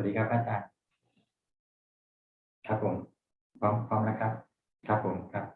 วัสดีครับอาจารย์ครับผมพร้อมแล้วครับครับผมครับ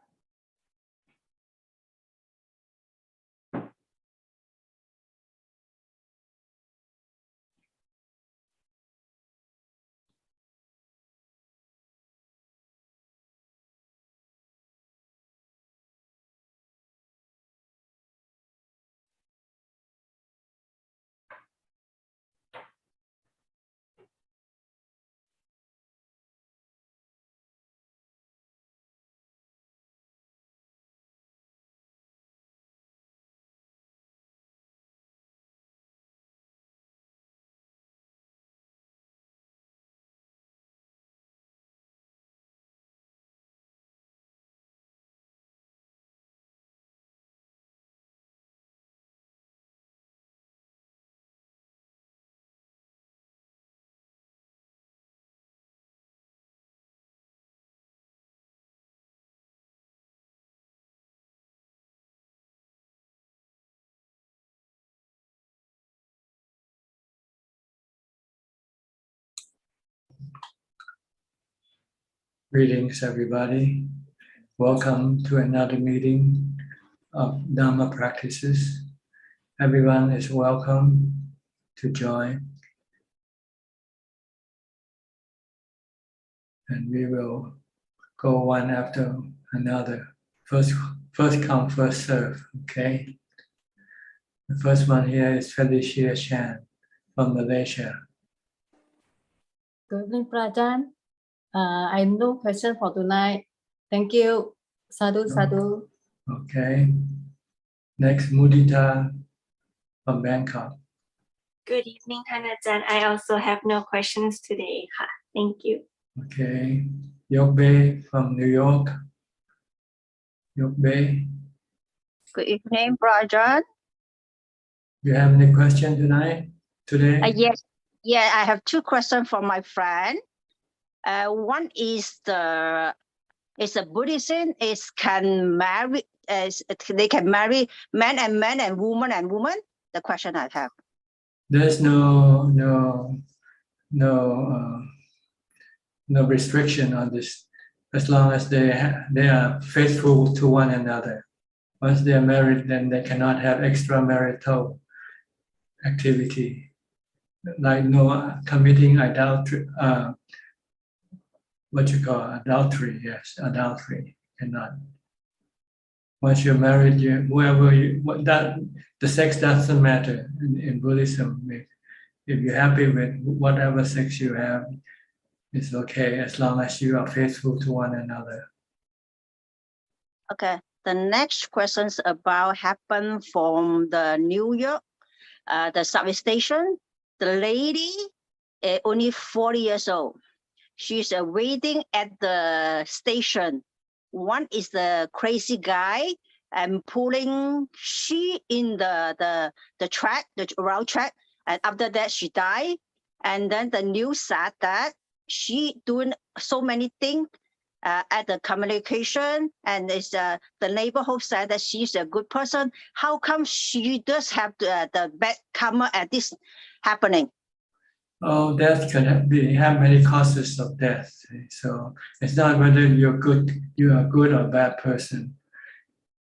Greetings, everybody. Welcome to another meeting of Dhamma practices. Everyone is welcome to join. And we will go one after another. First come, first serve, okay? The first one here is Felicia Chan from Malaysia. Good evening, Ajaan. I have no question for tonight. Thank you. Sadhu, sadhu. Okay. Next, Mudita from Bangkok. Good evening, Ajaan. I also have no questions today. Thank you. Okay. Yokbe from New York. Yokbe. Good evening, Ajaan. You have any question today? Yes. Yeah, I have two questions for my friend. One is a Buddhism can marry they can marry man and woman. The question I have. There's no restriction on this, as long as they are faithful to one another. Once they are married, then they cannot have extramarital activity, like no committing adultery. Adultery? Yes, adultery cannot. Once you're married, the sex doesn't matter in Buddhism. If you're happy with whatever sex you have, it's okay as long as you are faithful to one another. Okay. The next question is about happened from the New York, the subway station. The lady only 40 years old. She's waiting at the station. One is the crazy guy and pulling she in the track, the rail track, and after that she died. And then the news said that she doing so many things at the communication, and it's the neighborhood said that she's a good person. How come she does have the bad karma at this happening? Oh, death can have many causes of death. So it's not whether you are a good or bad person.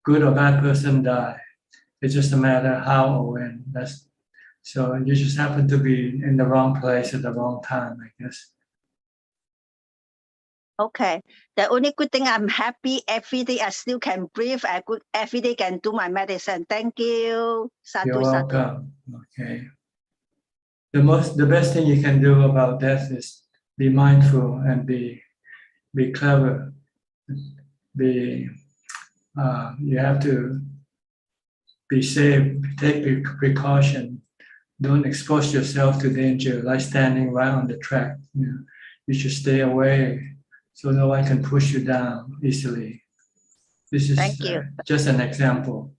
Good or bad person die. It's just a matter how or when. So you just happen to be in the wrong place at the wrong time, I guess. Okay. The only good thing, I'm happy every day I still can breathe. Every day can do my medicine. Thank you. Sadhu, You're welcome. sadhu. Okay. The best thing you can do about death is be mindful and be clever. You have to be safe, take precaution. Don't expose yourself to danger, like standing right on the track. You should stay away so no one can push you down easily. This is just an example.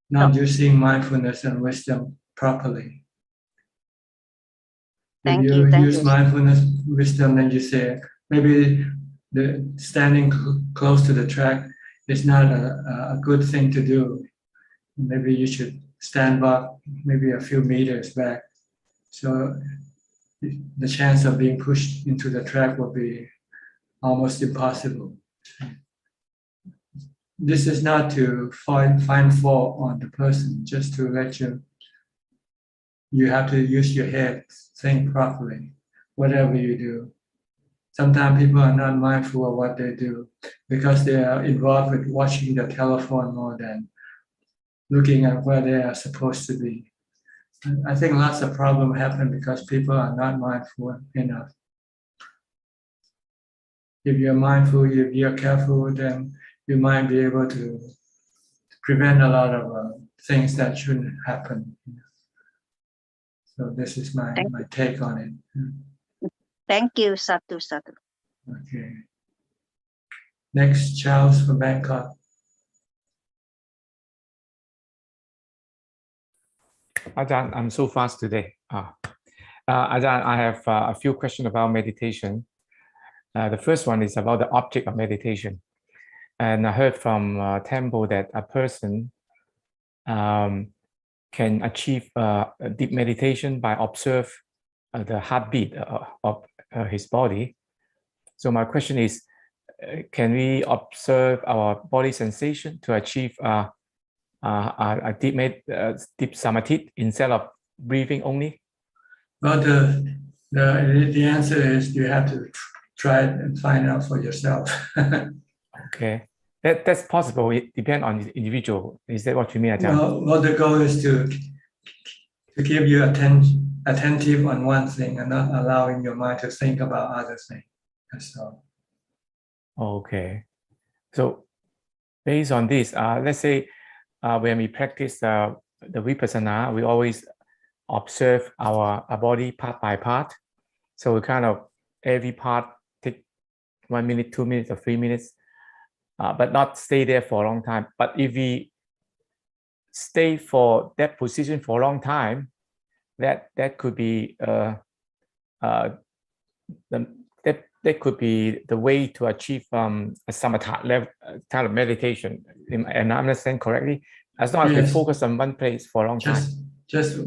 Not using mindfulness and wisdom properly. If you use mindfulness, wisdom, then you say, maybe the standing close to the track is not a good thing to do. Maybe you should stand back, maybe a few meters back. So the chance of being pushed into the track will be almost impossible. This is not to find fault on the person, just to let you have to use your head, think properly, whatever you do. Sometimes people are not mindful of what they do because they are involved with watching the telephone more than looking at where they are supposed to be. I think lots of problems happen because people are not mindful enough. If you're mindful, if you're careful, then you might be able to prevent a lot of things that shouldn't happen. So this is my take on it. Thank you, Satu. Okay. Next, Charles from Bangkok. Ajaan, I'm so fast today. Ajaan, I have a few questions about meditation. The first one is about the object of meditation. And I heard from Temple that a person can achieve deep meditation by observe the heartbeat of his body. So my question is, can we observe our body sensation to achieve a deep samadhi instead of breathing only? Well, the answer is you have to try it and find out for yourself. Okay, that's possible. It depends on the individual. Is that what you mean, Ajahn? Well, the goal is to keep you attentive on one thing and not allowing your mind to think about other things. That's all. Okay, so based on this, let's say when we practice the vipassana, we always observe our body part by part. So we kind of every part take 1 minute, 2 minutes, or 3 minutes, but not stay there for a long time. But if we stay for that position for a long time, that could be that could be the way to achieve a samatha level kind of meditation. And I understand correctly, as long as we focus on one place for a long time. Just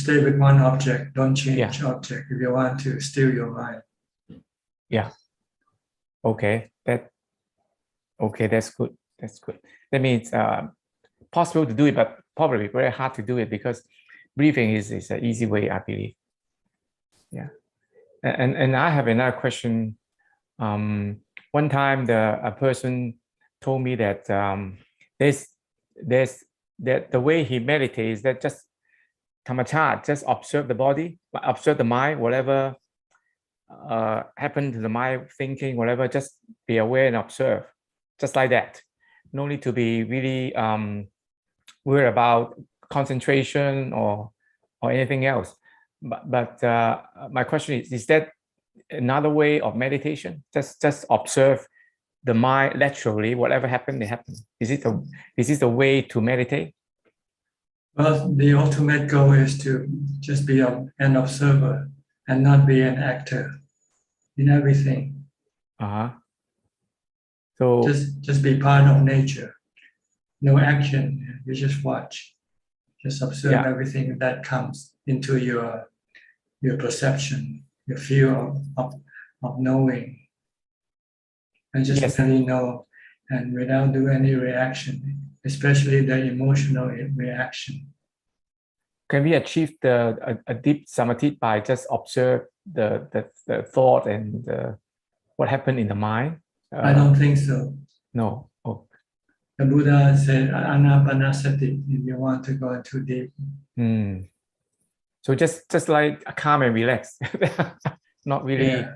stay with one object. Don't change object if you want to still your mind. Yeah. Okay. That's good. That's good. That means possible to do it, but probably very hard to do it because breathing is an easy way, I believe. Yeah. And I have another question. One time a person told me that there's that the way he meditates, that just Dhammatalk, just observe the body, observe the mind, whatever happened to the mind, thinking, whatever, just be aware and observe, just like that. No need to be really worried about concentration or anything else. But my question is that another way of meditation? Just observe the mind laterally, whatever happened, it happened. Is this the way to meditate? Well, the ultimate goal is to just be an observer and not be an actor in everything. So just be part of nature. No action. You just watch. Just observe everything that comes into your perception, your feel of knowing, and just really know, and without doing any reaction, especially the emotional reaction. Can we achieve a deep samadhi by just observe the thought and what happened in the mind? I don't think so. No. Oh. The Buddha said anapanasati if you want to go too deep. So just like calm and relax, not really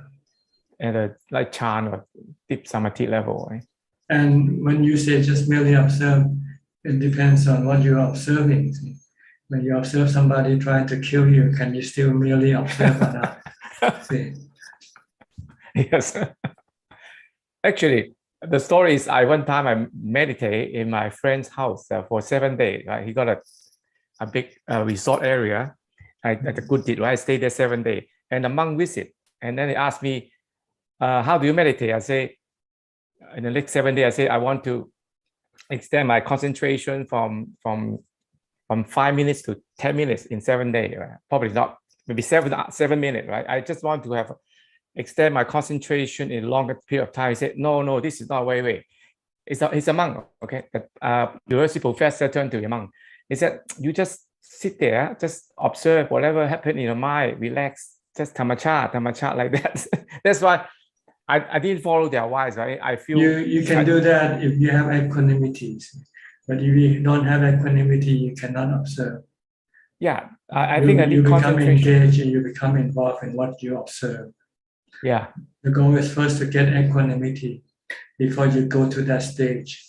at a like chan or deep samadhi level, right? And when you say just merely observe, it depends on what you're observing. When you observe somebody trying to kill you, can you still merely observe or not? Yes. Actually, the story is one time I meditate in my friend's house for 7 days. Right? He got a big resort area. At a good deed, right? I stayed there 7 days, and the monk visit, and then he asked me, "How do you meditate?" I say, in the next 7 days, I say I want to extend my concentration from 5 minutes to 10 minutes in 7 days. Right? Probably not maybe 7 minutes, right? I just want to have extend my concentration in a longer period of time. He said, no, this is not way. He's a monk, okay? The university professor turned to the monk. He said, you just sit there, just observe whatever happened in your mind, relax, just Dhammatalk like that. That's why I didn't follow their advice, right? I feel you can do that if you have equanimity. But if you don't have equanimity, you cannot observe. Yeah, I think I you need become concentration. engaged and you become involved in what you observe. Yeah. The goal is first to get equanimity before you go to that stage.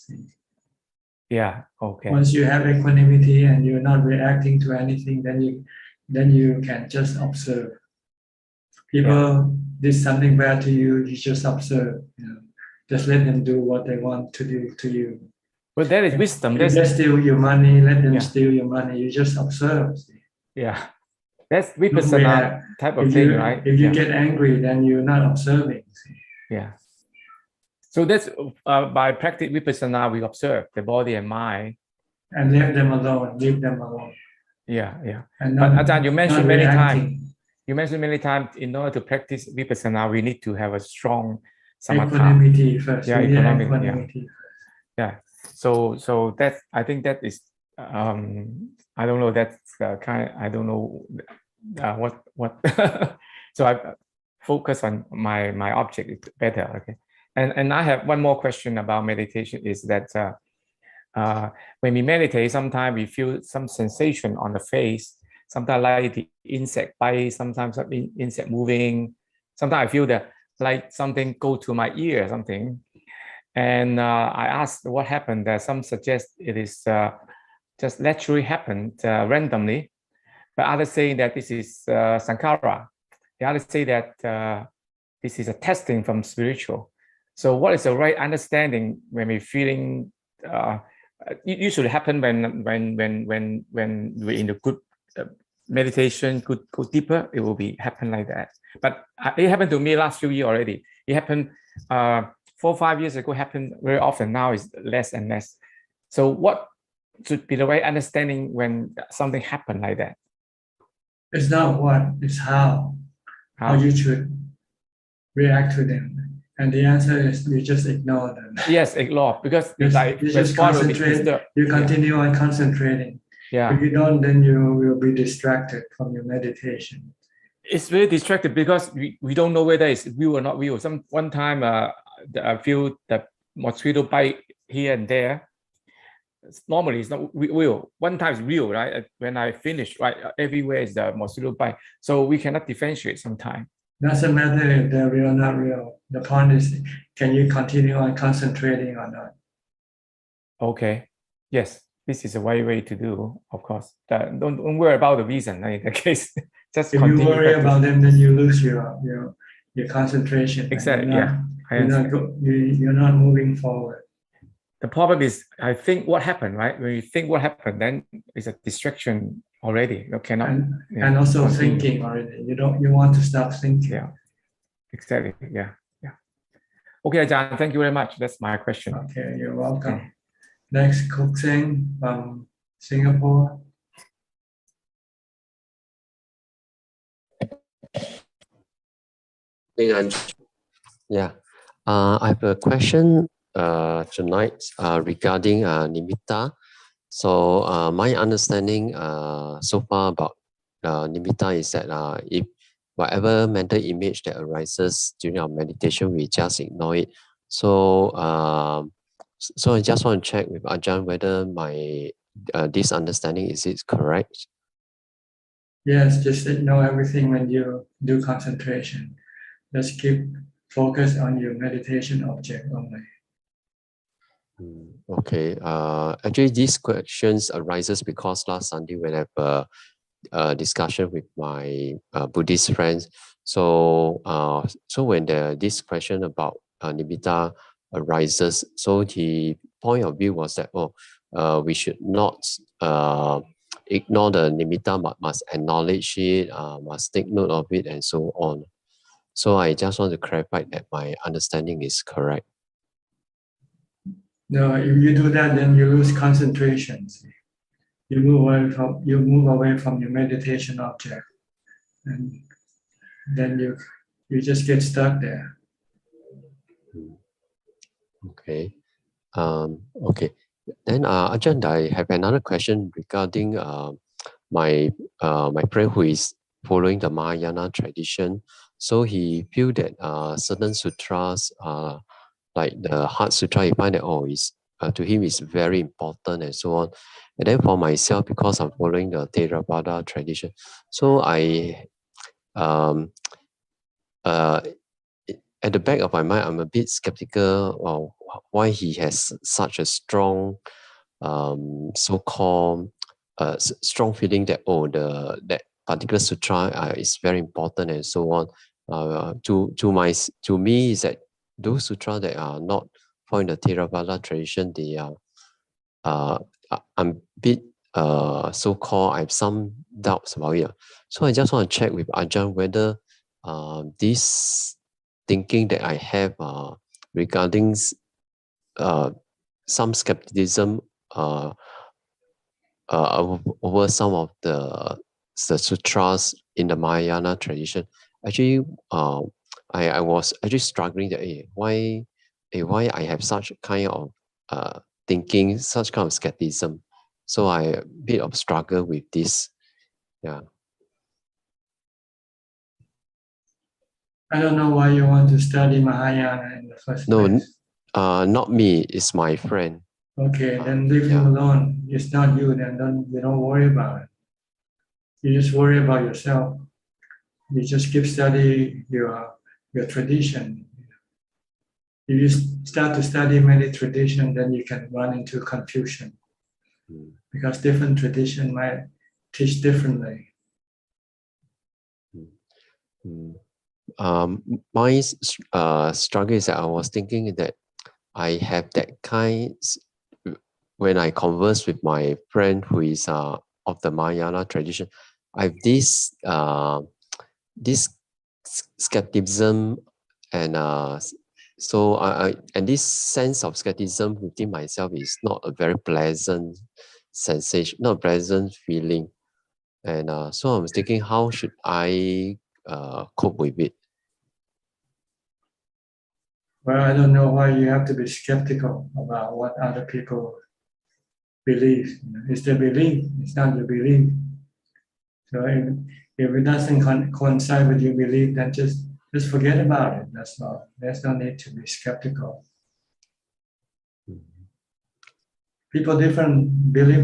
Yeah. Okay. Once you have equanimity and you're not reacting to anything, then you can just observe. People did something bad to you, you just observe. Just let them do what they want to do to you. But that is wisdom. If they steal your money, let them steal your money. You just observe. Yeah. That's vipassana type of thing, right? If you get angry, then you're not observing. Yeah. So that's by practice vipassana, we observe the body and mind. And leave them alone. Yeah. And but Ajaan, you mentioned many reacting. times, in order to practice vipassana, we need to have a strong samatha. Equanimity first. Yeah, equanimity. Yeah. So that, I think that is, I don't know, that's I don't know what. So I focus on my object better. Okay. And I have one more question about meditation is that when we meditate, sometimes we feel some sensation on the face, sometimes like the insect bite, sometimes insect moving. Sometimes I feel that like something go to my ear or something. And I asked what happened. Some suggest it is just naturally happened randomly, but others say that this is sankhara. The others say that this is a testing from spiritual. So what is the right understanding when we're feeling? It usually happen when we're in the good meditation, go deeper. It will happen like that. But it happened to me last few years already. It happened 4 or 5 years ago. Happened very often. Now it's less and less. So what should be the right understanding when something happened like that? It's not what, it's how you should react to them. And the answer is you just ignore them. Yes, ignore, because you just concentrate. You continue on concentrating. Yeah. If you don't, then you will be distracted from your meditation. It's very distracted because we don't know whether it's real or not real. One time I feel the mosquito bite here and there. Normally it's not real. One time it's real, right? When I finish, right, everywhere is the mosquito bite. So we cannot differentiate sometimes. Doesn't matter if they're real or not real. The point is, can you continue on concentrating or not? Okay. Yes, this is a right way to do, of course. Don't worry about the reason in that case. Just if you worry about them, then you lose your concentration. Exactly. You're not moving forward. The problem is, I think what happened, right? When you think what happened, then it's a distraction already. You cannot. And also continue. Thinking already. You want to stop thinking. Yeah. Exactly. Yeah. Okay, Ajaan, thank you very much. That's my question. Okay, you're welcome. Next, Kok Seng from Singapore. Yeah, I have a question tonight regarding nimitta. So my understanding so far about nimitta is that if whatever mental image that arises during our meditation, we just ignore it. So so I just want to check with Ajahn whether my this understanding is it correct? Yes, just ignore everything when you do concentration. Just keep focus on your meditation object only. Okay. Actually, these questions arises because last Sunday when I have a discussion with my Buddhist friends, so when this question about nimitta arises, so the point of view was that we should not ignore the nimitta, but must acknowledge it, must take note of it, and so on. So I just want to clarify that my understanding is correct. No, if you do that, then you lose concentration. You move away from your meditation object. and then you just get stuck there. Okay. Okay. Then Ajahn, I have another question regarding my friend who is following the Mahayana tradition. So he feel that certain sutras, like the Heart Sutra, he find that to him is very important and so on. And then for myself, because I'm following the Theravada tradition, so I at the back of my mind, I'm a bit skeptical of why he has such a strong, so-called strong feeling that that particular sutra is very important and so on. To me, is that those sutras that are not found in the Theravada tradition, they are I'm a bit so-called, I have some doubts about it. So I just want to check with Ajahn whether this thinking that I have regarding some skepticism over some of the sutras in the Mahayana tradition. Actually, I was actually struggling that why I have such kind of thinking, such kind of skepticism. So I a bit of struggle with this. Yeah. I don't know why you want to study Mahayana in the first place. Not me. It's my friend. Okay, then leave him alone. It's not you. Then don't worry about it. You just worry about yourself. You just keep studying your tradition. If you start to study many traditions, then you can run into confusion because different tradition might teach differently. My struggle is that I was thinking that I have that kind when I converse with my friend who is of the Mahayana tradition. I have this skepticism and so and this sense of skepticism within myself is not a very pleasant sensation, not a pleasant feeling. And so I was thinking, how should I cope with it? Well, I don't know why you have to be skeptical about what other people believe. It's their belief, it's not your belief. So if it doesn't coincide with your belief, then just forget about it. That's all. There's no need to be skeptical. People believe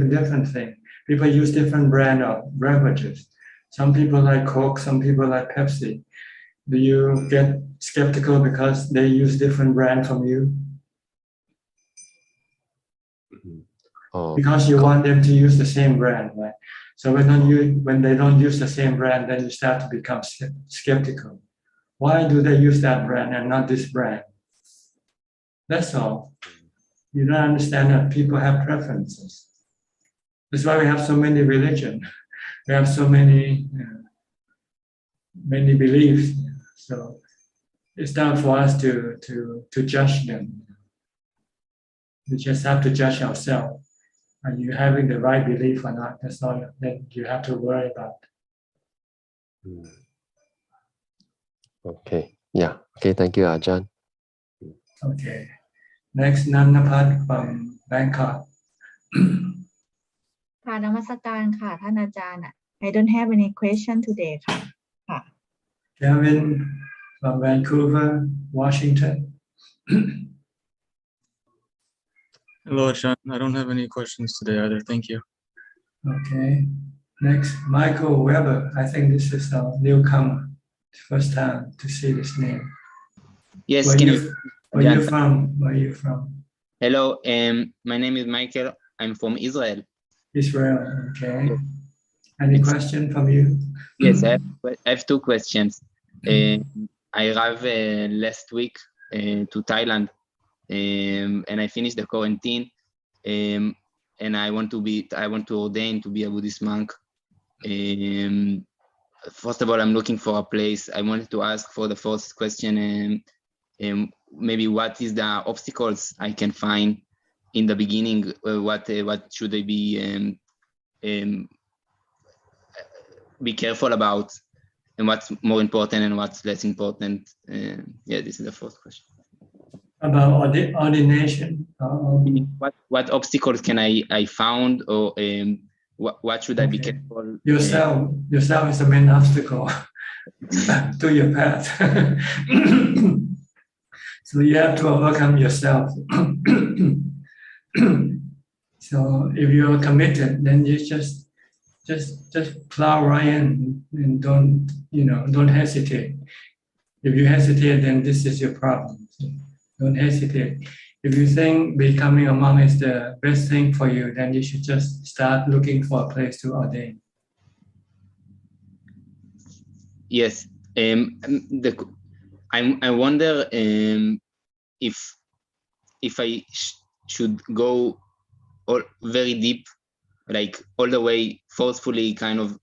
in different things. People use different brand of beverages. Some people like Coke, some people like Pepsi. Do you get skeptical because they use different brand from you? Because you want them to use the same brand, right? So when they don't use the same brand, then you start to become skeptical. Why do they use that brand and not this brand? That's all. You don't understand that people have preferences. That's why we have so many religions. We have so many beliefs. So it's time for us to judge them. We just have to judge ourselves. Are you having the right belief or not? That's all that you have to worry about. Okay. Yeah. Okay. Thank you, Ajahn. Okay. Next, Nanapat from Bangkok. ค่ะนมัสการค่ะท่านอาจารย์ I don't have any question today ค่ะ Kevin from Vancouver, Washington. Hello, Ajahn. I don't have any questions today either. Thank you. Okay. Next, Michael Weber. I think this is a newcomer. First time to see this name. Yes. Where you from? Where are you from? Hello. My name is Michael. I'm from Israel. Israel. Okay. Any question from you? Yes, I have two questions. I arrived last week to Thailand, and I finished the quarantine, and I want to ordain to be a Buddhist monk. First of all, I'm looking for a place. I wanted to ask for the first question, maybe what is the obstacles I can find in the beginning? What should I be careful about? what's more important and what's less important? Yeah, this is the first question. About ordination. What obstacles can I found, or what should I be careful? Yourself is the main obstacle to your path. So you have to overcome yourself. So if you are committed, then you just plow right in and don't hesitate. If you hesitate, then this is your problem. So don't hesitate. If you think becoming a monk is the best thing for you, then you should just start looking for a place to ordain. Yes. I wonder if I should go very deep, like all the way forcefully kind of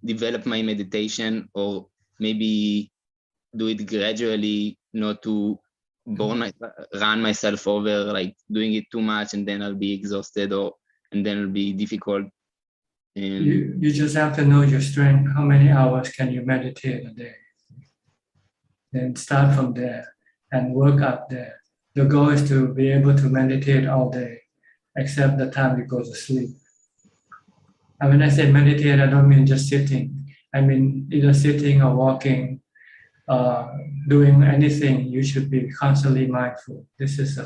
develop my meditation, or maybe do it gradually, not to run myself over, like doing it too much and then I'll be exhausted, and then it'll be difficult. You just have to know your strength. How many hours can you meditate a day? Then start from there and work up there. The goal is to be able to meditate all day, except the time you go to sleep. And when I say meditate, I don't mean just sitting. I mean either sitting or walking, doing anything. You should be constantly mindful. This is the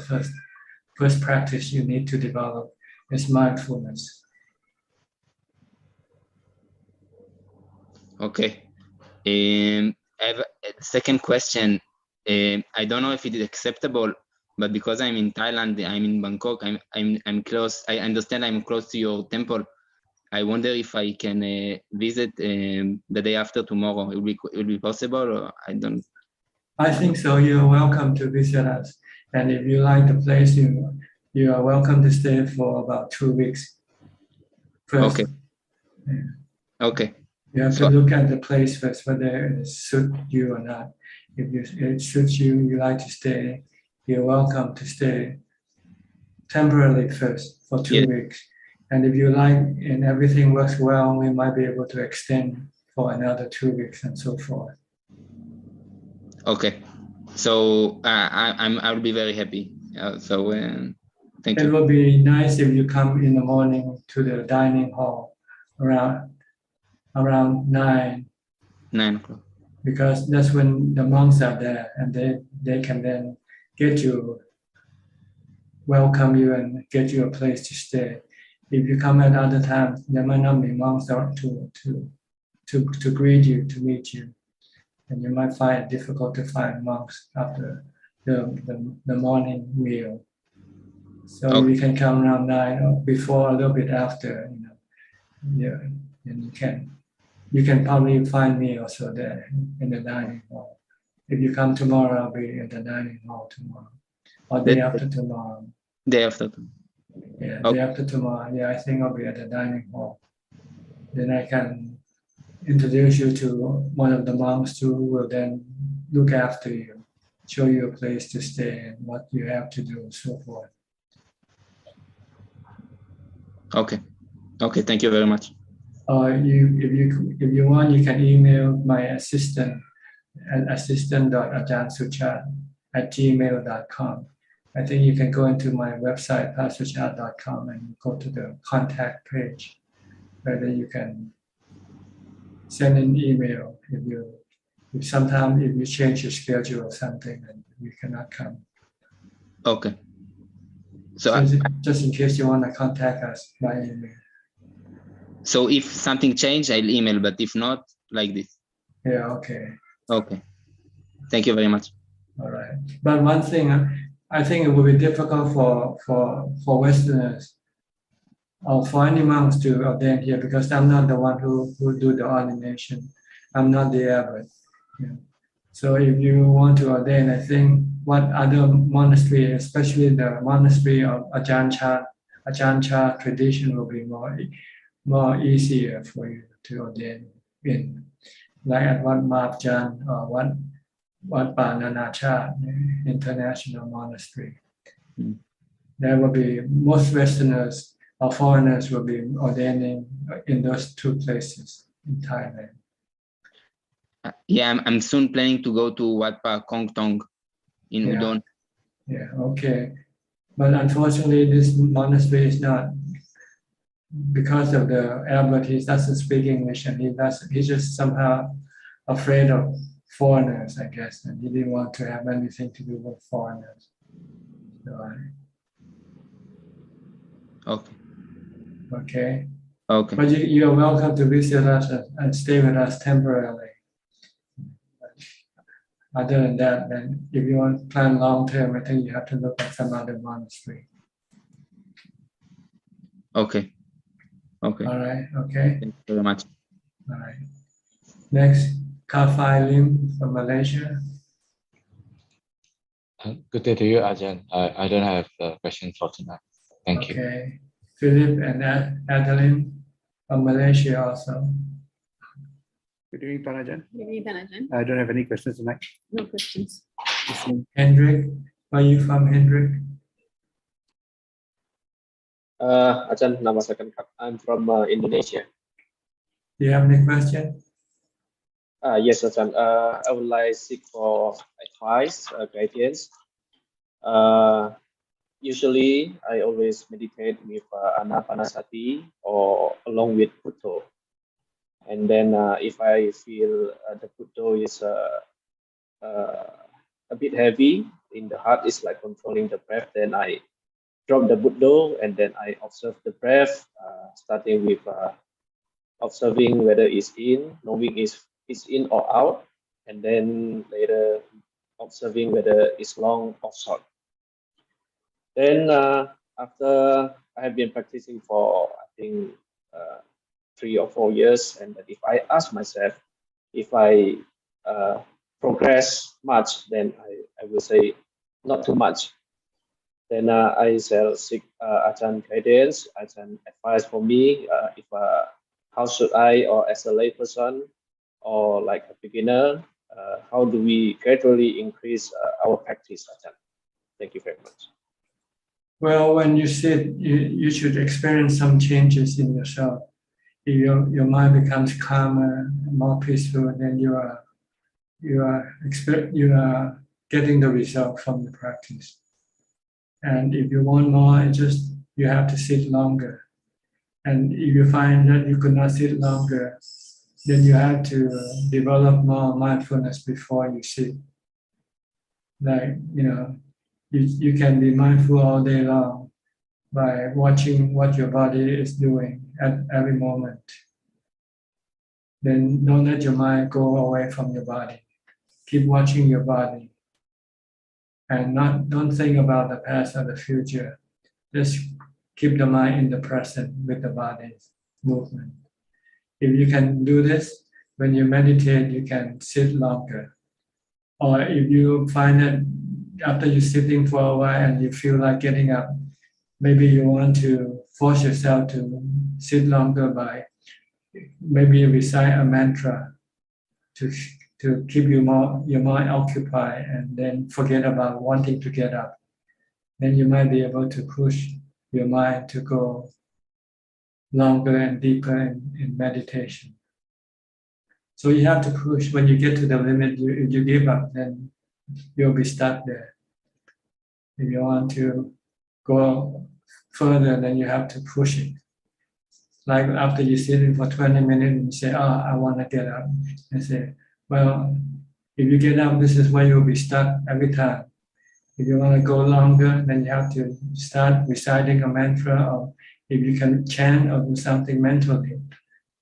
first practice you need to develop, is mindfulness. Okay. I have a second question. I don't know if it is acceptable, but because I'm in Thailand, I'm in Bangkok, I'm close. I understand I'm close to your temple. I wonder if I can visit the day after tomorrow. It will be possible, or I don't. I think so. You're welcome to visit us, and if you like the place, you are welcome to stay for about 2 weeks. First. Okay. Yeah. Okay. You have to look at the place first, whether it suits you or not. If it suits you, you like to stay, you're welcome to stay temporarily first for 2 weeks. And if you like and everything works well, we might be able to extend for another 2 weeks and so forth. Okay. So I'll be very happy. Thank you. It will be nice if you come in the morning to the dining hall around 9. 9 o'clock. Because that's when the monks are there, and they can then welcome you and get you a place to stay. If you come at other times, there might not be monks to greet you, to meet you, and you might find it difficult to find monks after the morning meal. So you can come around 9 or before, a little bit after, and you can probably find me also there in the dining hall. If you come tomorrow, I'll be in the dining hall tomorrow, or day after tomorrow. Day after tomorrow. Yeah, day after tomorrow. Yeah, I think I'll be at the dining hall. Then I can introduce you to one of the monks who will then look after you, show you a place to stay and what you have to do and so forth. Okay. Okay. Thank you very much. If you want, you can email my assistant at assistant.ajaansuchart@gmail.com. I think you can go into my website, pastorsuchart.com, and go to the contact page, where you can send an email if sometimes if you change your schedule or something and you cannot come. Okay. So just in case you want to contact us by email. So if something changed, I'll email, but if not, like this. Yeah, okay. Okay. Thank you very much. All right. But one thing, I think it will be difficult for Westerners or for any monks to ordain here, because I'm not the one who do the ordination. I'm not the abbot. Yeah. So if you want to ordain, I think what other monastery, especially the monastery of Ajaan Suchart tradition, will be more easier for you to ordain in, like at Wat Mapjan or Wat Pa Nanachat International Monastery. There will be most Westerners or foreigners will be ordaining in those 2 places in Thailand. Yeah, I'm soon planning to go to Wat Pa Kong Tong in Yeah. Udon. Yeah, okay. But unfortunately, this monastery is not, because of the Albert, he doesn't speak English, and he's just somehow afraid of foreigners, I guess, and he didn't want to have anything to do with foreigners. So, Okay. okay. Okay. But you are welcome to visit us and stay with us temporarily. Other than that, then if you want to plan long term, I think you have to look at some other monastery. Okay. Okay. All right. Okay. Thank you very much. All right. Next, Kafai Lim from Malaysia. Good day to you, Ajahn. I don't have a question for tonight. Thank you. Okay. Philip and Adeline from Malaysia also. Good evening, Ajahn. Good evening, Ajahn. I don't have any questions tonight. No questions. Hendrik, where are you from, Hendrik? Ajahn, namaskar. I'm from Indonesia. Do you have any question? Yes, Ajahn. I would like to seek for advice, guidance. Usually, I always meditate with Anapanasati or along with Buddha. And then if I feel the Buddha is a bit heavy in the heart, is like controlling the breath, then I drop the Buddha and then I observe the breath, starting with observing whether it's in, knowing it's in or out, and then later observing whether it's long or short. Then after I have been practicing for, I think, 3 or 4 years, and if I ask myself if I progress much, then I will say not too much. Then I shall seek Ajahn guidance, Ajahn advice for me. If how should I, or as a layperson, or like a beginner, how do we gradually increase our practice, Ajahn? Thank you very much. Well, when you sit, you should experience some changes in yourself. If your mind becomes calmer, more peaceful, then you are getting the result from the practice. And if you want more, you have to sit longer. And if you find that you could not sit longer, then you have to develop more mindfulness before you sit. Like, you can be mindful all day long by watching what your body is doing at every moment. Then don't let your mind go away from your body. Keep watching your body. And don't think about the past or the future. Just keep the mind in the present with the body's movement. If you can do this, when you meditate, you can sit longer. Or if you find that after you're sitting for a while and you feel like getting up, maybe you want to force yourself to sit longer by maybe recite a mantra to keep your mind occupied and then forget about wanting to get up. Then you might be able to push your mind to go longer and deeper in meditation. So you have to push. When you get to the limit, if you give up, then you'll be stuck there. If you want to go further, then you have to push it. Like after you sit in for 20 minutes and you say, oh, I want to get up. And say, well, if you get up, this is where you'll be stuck every time. If you want to go longer, then you have to start reciting a mantra, or if you can chant or do something mentally,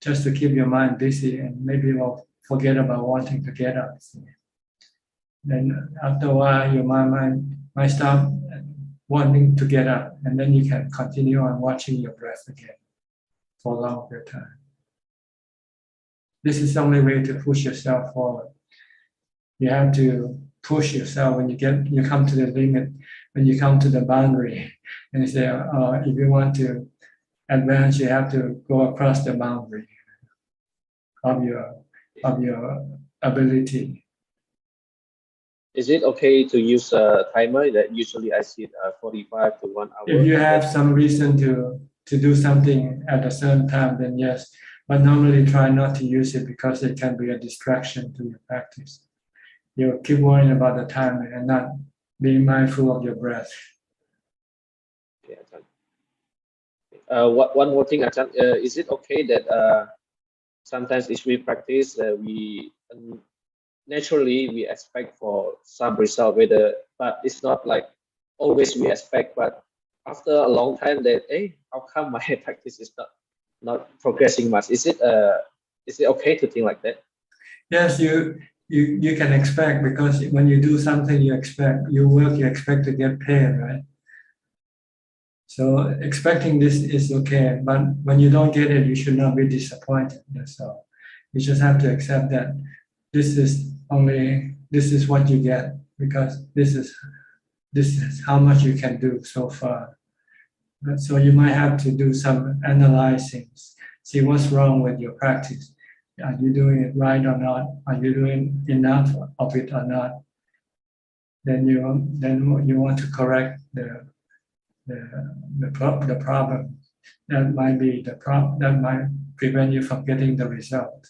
just to keep your mind busy, and maybe you'll forget about wanting to get up. Then after a while, your mind might stop wanting to get up, and then you can continue on watching your breath again for a longer time. This is the only way to push yourself forward. You have to push yourself when you come to the limit, when you come to the boundary, and you say, if you want to advance, you have to go across the boundary of your ability. Is it okay to use a timer that usually I sit 45 to 1 hour? If you have some reason to do something at a certain time, then yes. But normally try not to use it because it can be a distraction to your practice. You keep worrying about the time and not being mindful of your breath. Okay, Ajahn. One more thing, Ajahn. Is it okay that sometimes if we practice, we naturally we expect for some result, but it's not like always we expect. But after a long time, that hey, how come my practice is not progressing much? Is it okay to think like that? Yes, you can expect, because when you do something, you expect to get paid, right? So expecting this is okay, but when you don't get it, you should not be disappointed. That's all. You just have to accept that this is what you get, because this is how much you can do so far. So you might have to do some analyzing, see what's wrong with your practice. Are you doing it right or not? Are you doing enough of it or not? Then you want to correct the problem. That might be the problem. That might prevent you from getting the result.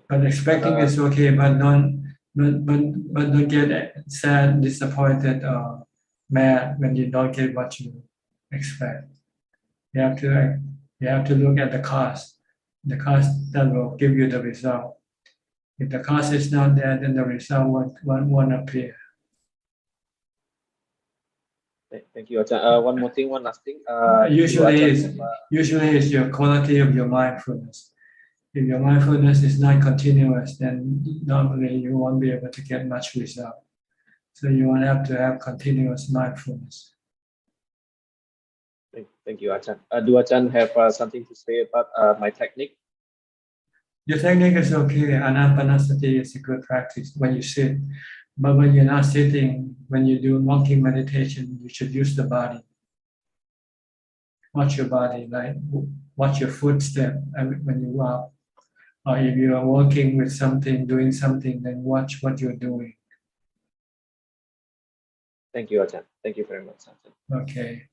But expecting is okay, but don't get sad, disappointed, or mad when you don't get what you expect. You have to look at the cost. The cost that will give you the result. If the cost is not there, then the result won't appear. Thank you, Ajahn. One last thing. Usually it's your quality of your mindfulness. If your mindfulness is not continuous, then normally you won't be able to get much result. So you won't have to have continuous mindfulness. Thank you, Ajahn. Do Ajahn have something to say about my technique? Your technique is okay. Anapanasati is a good practice when you sit. But when you're not sitting, when you do walking meditation, you should use the body. Watch your body, like watch your footstep when you walk. Or if you are walking with something, doing something, then watch what you're doing. Thank you, Ajahn. Thank you very much, Ajahn. Okay.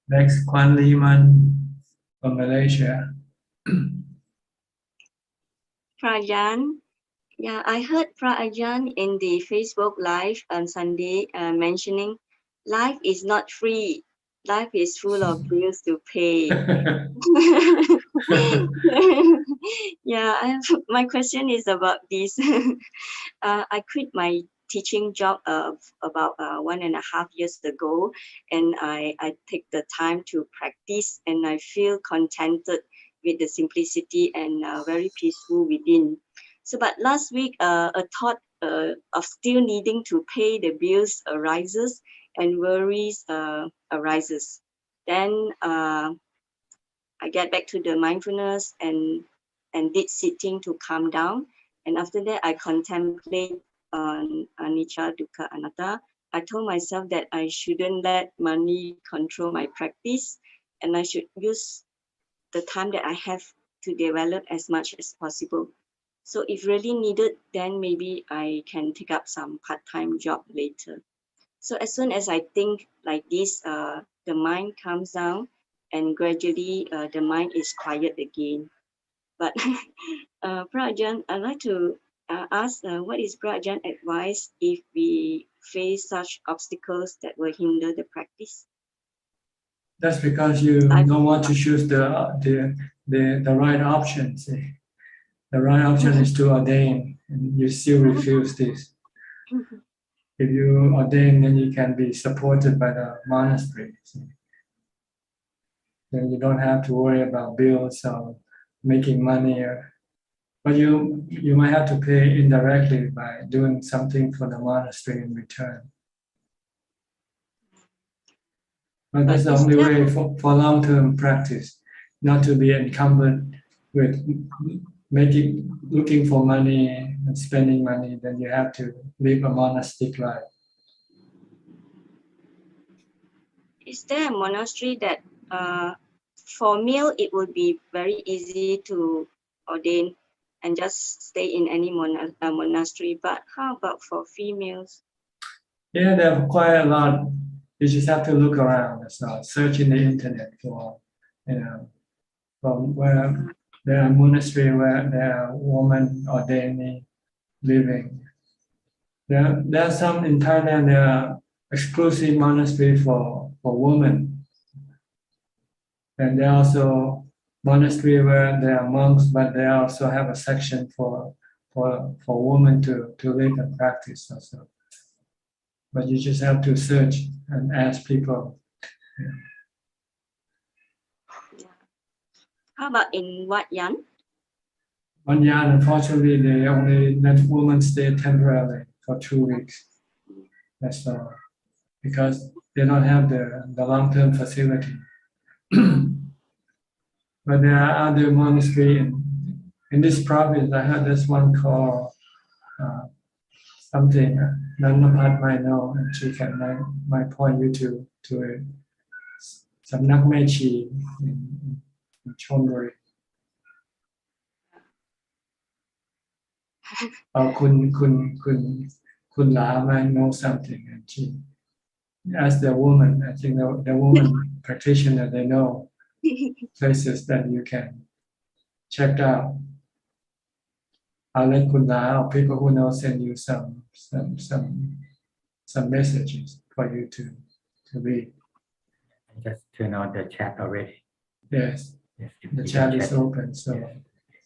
Next, Kwan Liman from Malaysia. Ajahn, yeah, I heard Ajahn in the Facebook Live on Sunday mentioning life is not free. Life is full of bills to pay. Yeah, my question is about this. I quit my teaching job about 1.5 years ago, and I take the time to practice, and I feel contented with the simplicity and very peaceful within. So, but last week, a thought of still needing to pay the bills arises, and worries arises. Then I get back to the mindfulness and did sitting to calm down. And after that, I contemplate on anicca, dukkha, anatta. I told myself that I shouldn't let money control my practice, and I should use the time that I have to develop as much as possible. So if really needed, then maybe I can take up some part-time job later. So as soon as I think like this, the mind calms down, and gradually the mind is quiet again. But Ajahn, I'd like to ask, what is Ajahn advice if we face such obstacles that will hinder the practice? That's because you don't want to choose the right option. See? The right option is to ordain, and you still refuse this. If you ordain, then you can be supported by the monastery. See? Then you don't have to worry about bills or making money. But you might have to pay indirectly by doing something for the monastery in return. But that's the only way for long-term practice, not to be encumbered with looking for money and spending money. Then you have to live a monastic life. Is there a monastery that for male it would be very easy to ordain and just stay in any monastery, but how about for females? Yeah, there are quite a lot. You just have to look around. So search in the internet for, from where there are monastery where there are women ordained living. There are some in Thailand. There are exclusive monastery for women, and there are also monastery where there are monks, but they also have a section for women to live and practice also. But you just have to search and ask people. How about in Wat Yan? One year, unfortunately, they only let women stay temporarily for 2 weeks. That's all, because they don't have the long-term facility. But there are other monasteries in this province. I heard this one called something. Nanapat might know, and she can might point you to it. Samnak Mechi in Chonburi. Or Kun La might know something, and she asked the woman. I think the woman practitioner, they know places that you can check out. I'll let Kun La or people who know send you some messages for you to read. I just turn on the chat already. Yes, Yes, the chat is open. So.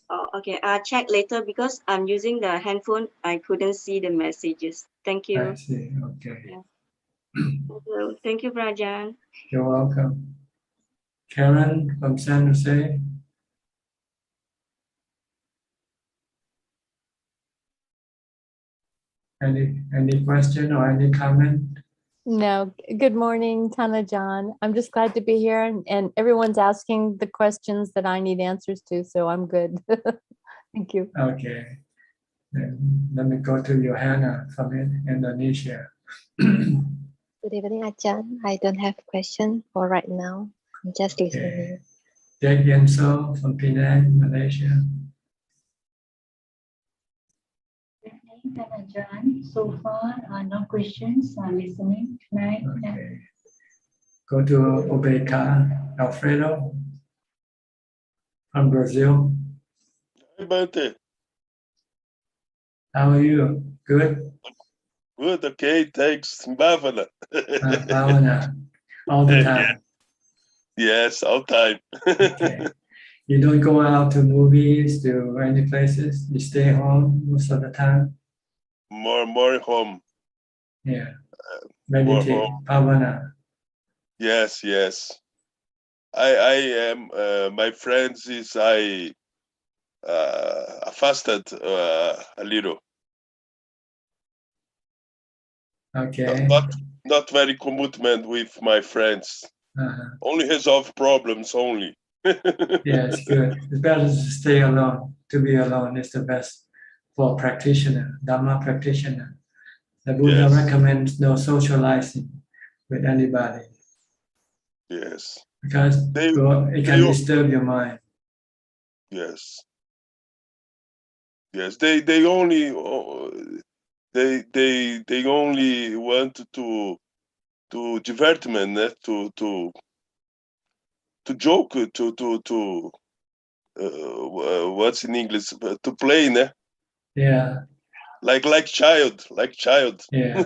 Oh, okay. I'll check later because I'm using the handphone. I couldn't see the messages. Thank you. I see. Okay. Yeah. Thank you, Ajaan. You're welcome. Karen from San Jose. Any question or any comment? No. Good morning, Ajaan. I'm just glad to be here, and everyone's asking the questions that I need answers to, so I'm good. Thank you. Okay. Then let me go to Johanna from Indonesia. Good evening, Ajahn. I don't have question for right now. I'm just listening. Jack Yenso from Penang, Malaysia. Ajahn, so far no questions. Listening tonight. Okay. Go to Obeka Alfredo from Brazil. Bante. How are you? Good? Good, okay, thanks. Bhavana. Bhavana, all the time. Yes, all time. Okay. You don't go out to movies, to any places? You stay home most of the time? More home. Yeah. More Meditate, home. Bhavana. Yes. I am, my friends is I fasted a little. Okay. Not very commitment with my friends. Only resolve problems only. Yes, good. It's better to stay alone. To be alone is the best for practitioner, Dhamma practitioner. The Buddha recommends no socializing with anybody. Yes. Because it can disturb your mind. Yes. They only they only want to divertment, to joke, to what's in English, to play, ne? Yeah. Like child. Yeah.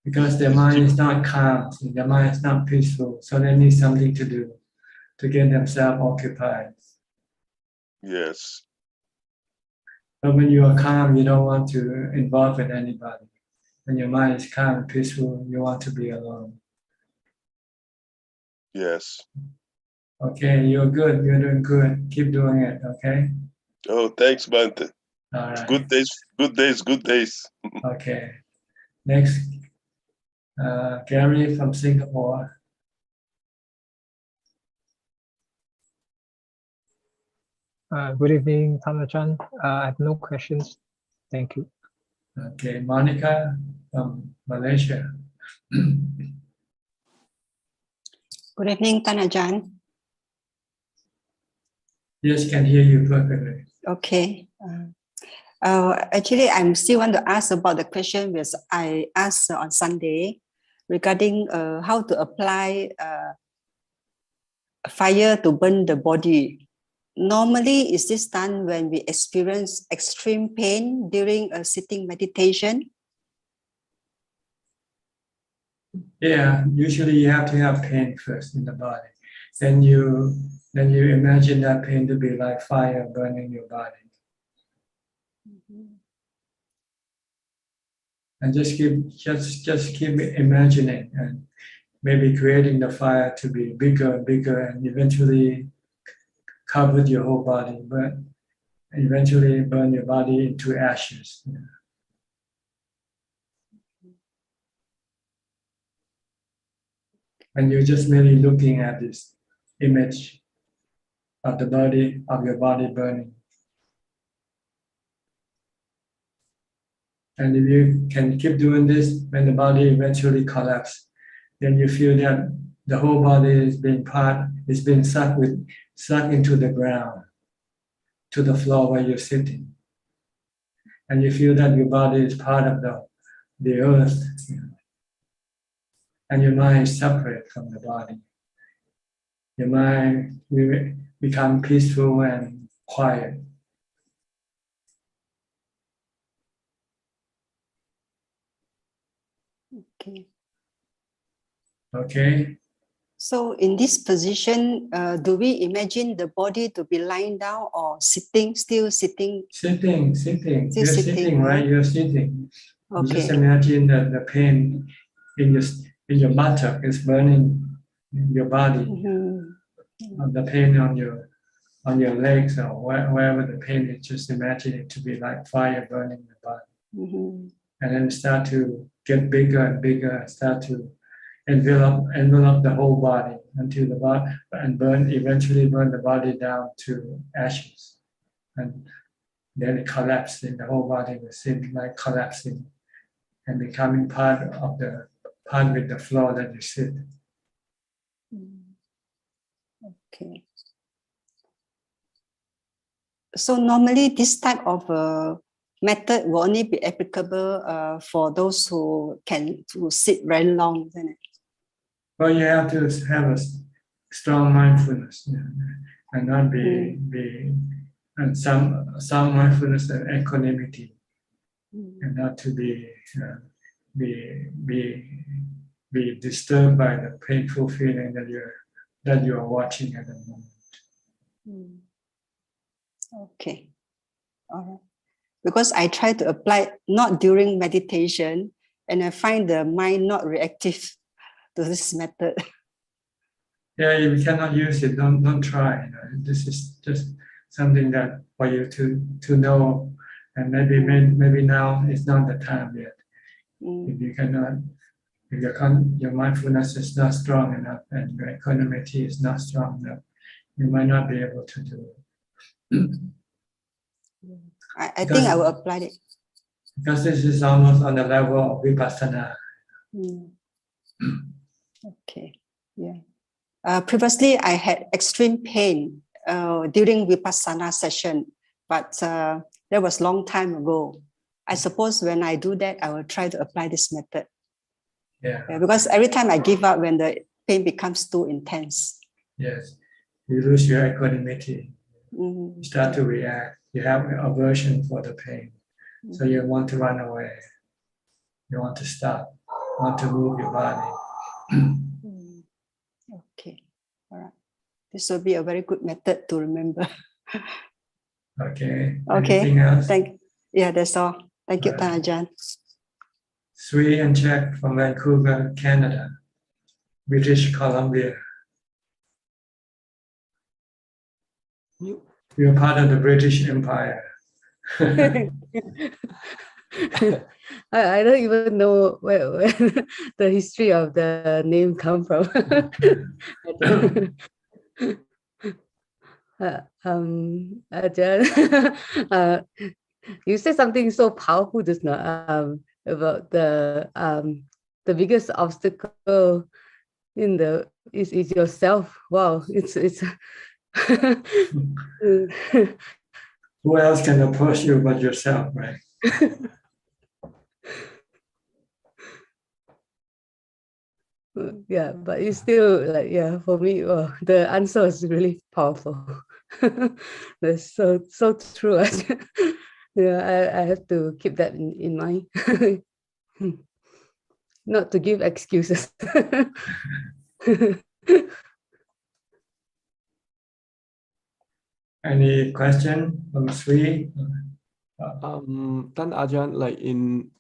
Because their mind is not calm, their mind is not peaceful, so they need something to do to get themselves occupied. Yes. But when you are calm, you don't want to involve with anybody. When your mind is calm and peaceful, you want to be alone. Yes. Okay, you're good. You're doing good. Keep doing it, okay? Oh, thanks, Bante. All right. Good days. Okay. Next, Gary from Singapore. Good evening, Ajahn. I have no questions. Thank you. Okay, Monica from Malaysia. Good evening, Ajahn. Yes, can hear you perfectly. Okay. Actually, I'm still want to ask about the question which I asked on Sunday regarding how to apply fire to burn the body. Normally, is this done when we experience extreme pain during a sitting meditation? Yeah, usually you have to have pain first in the body. Then you imagine that pain to be like fire burning your body. And just keep imagining and maybe creating the fire to be bigger and bigger and eventually cover your whole body, but eventually burn your body into ashes. And you're just merely looking at this image of the body, of your body burning. And if you can keep doing this, when the body eventually collapses, then you feel that the whole body is being sucked into the ground, to the floor where you're sitting. And you feel that your body is part of the earth. And your mind is separate from the body. Your mind will become peaceful and quiet. Okay. Okay. So in this position, do we imagine the body to be lying down or sitting, still sitting? Sitting. Still You're sitting, right? You're sitting. Okay. You just imagine that the pain in your buttock is burning your body. The pain on your legs or wherever the pain is, just imagine it to be like fire burning the body. And then start to get bigger and bigger, start to envelop the whole body until the body and eventually burn the body down to ashes. And then it collapsing, the whole body will seem like collapsing and becoming part with the floor that you sit. Okay. So normally this type of method will only be applicable for those who can sit very long, isn't it? Well, you have to have a strong mindfulness, and not and some mindfulness and equanimity, and not to be disturbed by the painful feeling that you are watching at the moment. Okay. All right. Because I try to apply not during meditation, and I find the mind not reactive to this method. Yeah, if you cannot use it, don't try. This is just something that for you to know, and maybe now is not the time yet. If you cannot, if your mindfulness is not strong enough and your equanimity is not strong enough, you might not be able to do it. I think I will apply it. Because this is almost on the level of vipassana. Okay, yeah. Previously, I had extreme pain during vipassana session, but that was long time ago. I suppose when I do that, I will try to apply this method. Yeah. Because every time I give up when the pain becomes too intense. Yes, you lose your equanimity. You start to react. You have aversion for the pain. So you want to run away. You want to stop. You want to move your body. Okay. All right. This will be a very good method to remember. Okay. Okay. Anything else? Yeah, that's all. Thank you, Ajaan. Sui and Jack from Vancouver, Canada, British Columbia. You're part of the British Empire. I don't even know where the history of the name come from. Ajahn, you said something so powerful just now about the biggest obstacle in the is yourself. Wow, it's. Who else can approach you but yourself, right? Yeah, but it's still like, yeah, for me, the answer is really powerful. That's so true. Yeah, I have to keep that in mind. Not to give excuses. Any question from Sri? Tan Ajahn, like in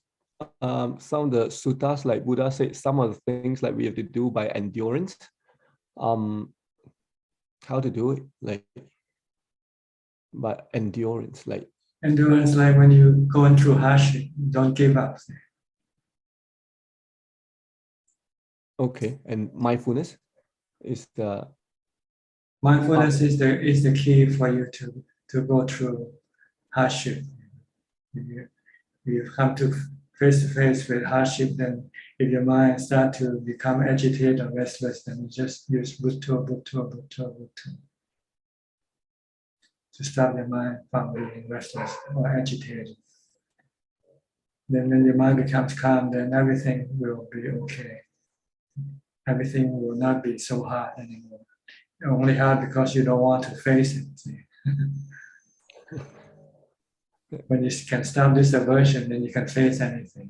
some of the suttas, like Buddha said, some of the things like we have to do by endurance. How to do it, like by endurance, like endurance, like when you going through hardship, don't give up. Okay, and mindfulness is the mindfulness is the key for you to go through hardship. You come to face with hardship, then if your mind start to become agitated or restless, then you just use Bhutto to stop your mind from being restless or agitated. Then when your mind becomes calm, then everything will be okay. Everything will not be so hard anymore. Only hard because you don't want to face it. When you can stop this aversion, then you can face anything.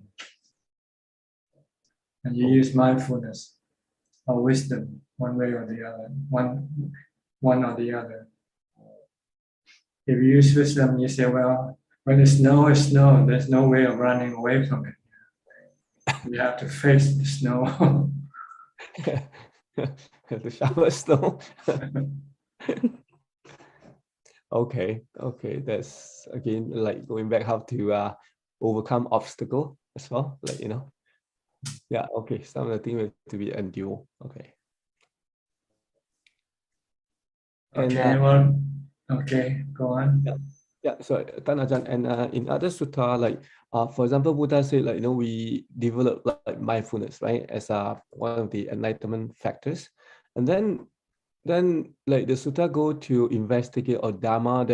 And you use mindfulness or wisdom, one way or the other, one or the other. If you use wisdom, you say, well, when it's snow, it's snow. There's no way of running away from it. You have to face the snow. the shower snow. Okay, that's again like going back how to overcome obstacle as well, like yeah, okay, some of the things have to be endure. Okay. And, okay, go on. Yeah, so Tan Ajahn, and in other sutta, like for example, Buddha said, like we develop like mindfulness, right, as one of the enlightenment factors, and then like the sutta go to investigate or Dhamma,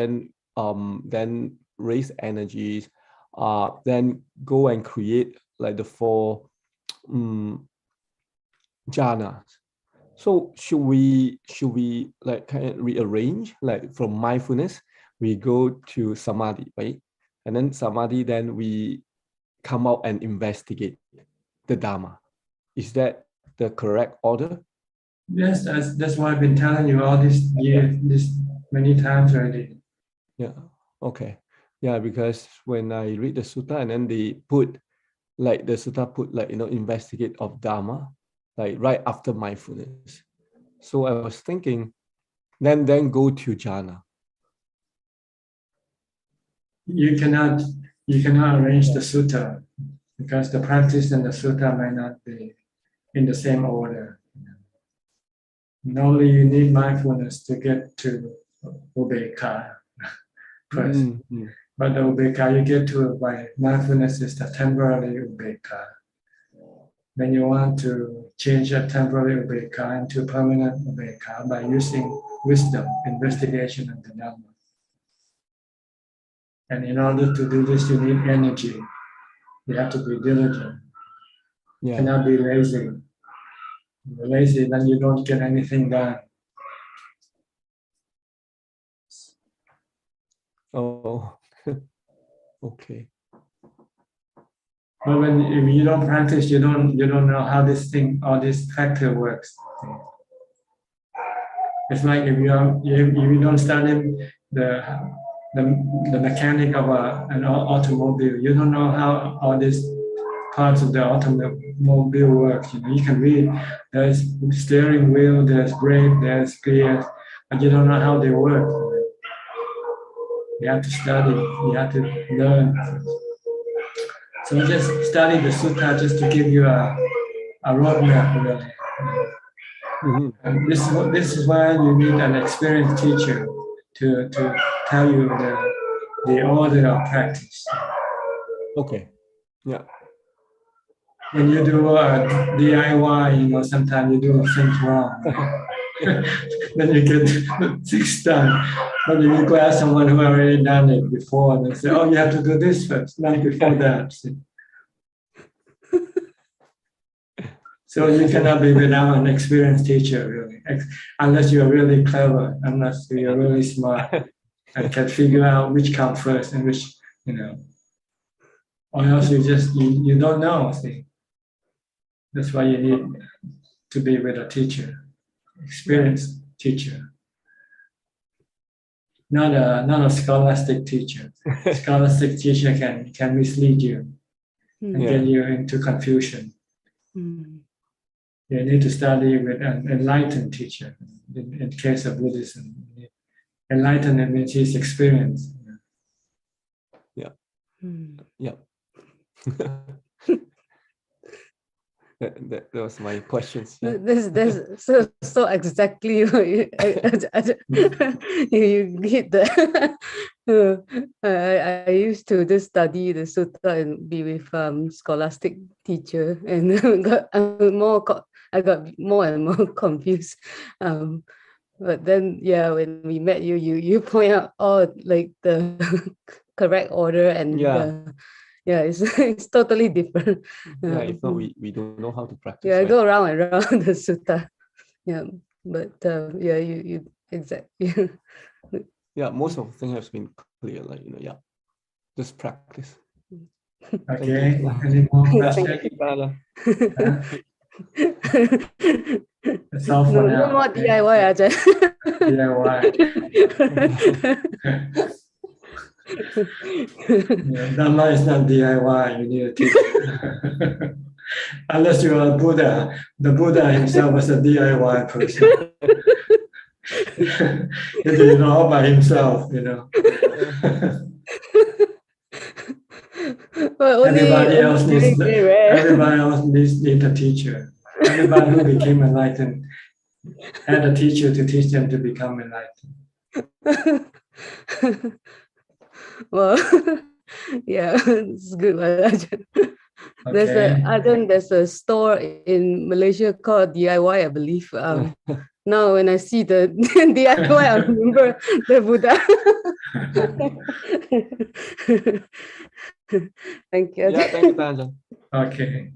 then raise energies, then go and create like the 4 jhanas. So should we like kind of rearrange, like from mindfulness we go to samadhi, right? And then samadhi, then we come out and investigate the Dhamma. Is that the correct order? Yes, that's why I've been telling you all this many times already. Yeah. Okay. Yeah, because when I read the sutta and then they put like the sutta put like investigate of Dhamma, like right after mindfulness. So I was thinking, then go to jhana. You cannot arrange the sutta because the practice and the sutta may not be in the same order. Normally, you need mindfulness to get to ubekkha first. But the ubekkha you get to by mindfulness is the temporary ubekkha. Then you want to change a temporary ubekkha into permanent ubekkha by using wisdom, investigation of the Dhamma. And in order to do this, you need energy. You have to be diligent. You cannot be lazy. If you're lazy, then you don't get anything done. Oh, okay. But if you don't practice, you don't know how this factor works. It's like if you don't study the mechanic of an automobile, you don't know how all these parts of the automobile work. You can read there's steering wheel, there's brake, there's gears, but you don't know how they work. You have to study. You have to learn. So just study the sutta just to give you a roadmap, really. And this is why you need an experienced teacher to tell you the order of practice. Okay. Yeah. When you do a DIY, sometimes you do things wrong. Then you get things done. But if you go ask someone who already done it before, they say, oh, you have to do this first, not before that. So you cannot be without an experienced teacher, really, unless you're really clever, unless you're really smart and can figure out which comes first and which, or else you don't know. See, that's why you need to be with a teacher, experienced teacher, not a scholastic teacher. Scholastic teacher can mislead you and get you into confusion. You need to study with an enlightened teacher. In case of Buddhism, enlightenment means he's experienced. Yeah. Yeah. that was my questions. Yeah. That's so exactly you hit the. I used to just study the sutta and be with scholastic teacher, and I got more and more confused. But then, when we met you point out all like the correct order and it's totally different. If not, we don't know how to practice. I right? go around and around the sutta. But you exactly. Most of the thing has been clear. Just practice. Okay. Any more questions? That's all for now. No more DIY, Ajahn. DIY. Dhamma is not DIY. You need a teacher. Unless you are a Buddha. The Buddha himself was a DIY person. He did it all by himself, Everybody else needs a teacher. Everybody who became enlightened had a teacher to teach them to become enlightened. Well, it's good. There's a store in Malaysia called DIY, I believe. Now when I see the DIY, I remember the Buddha. Thank you. Thank you, Ajahn. Okay.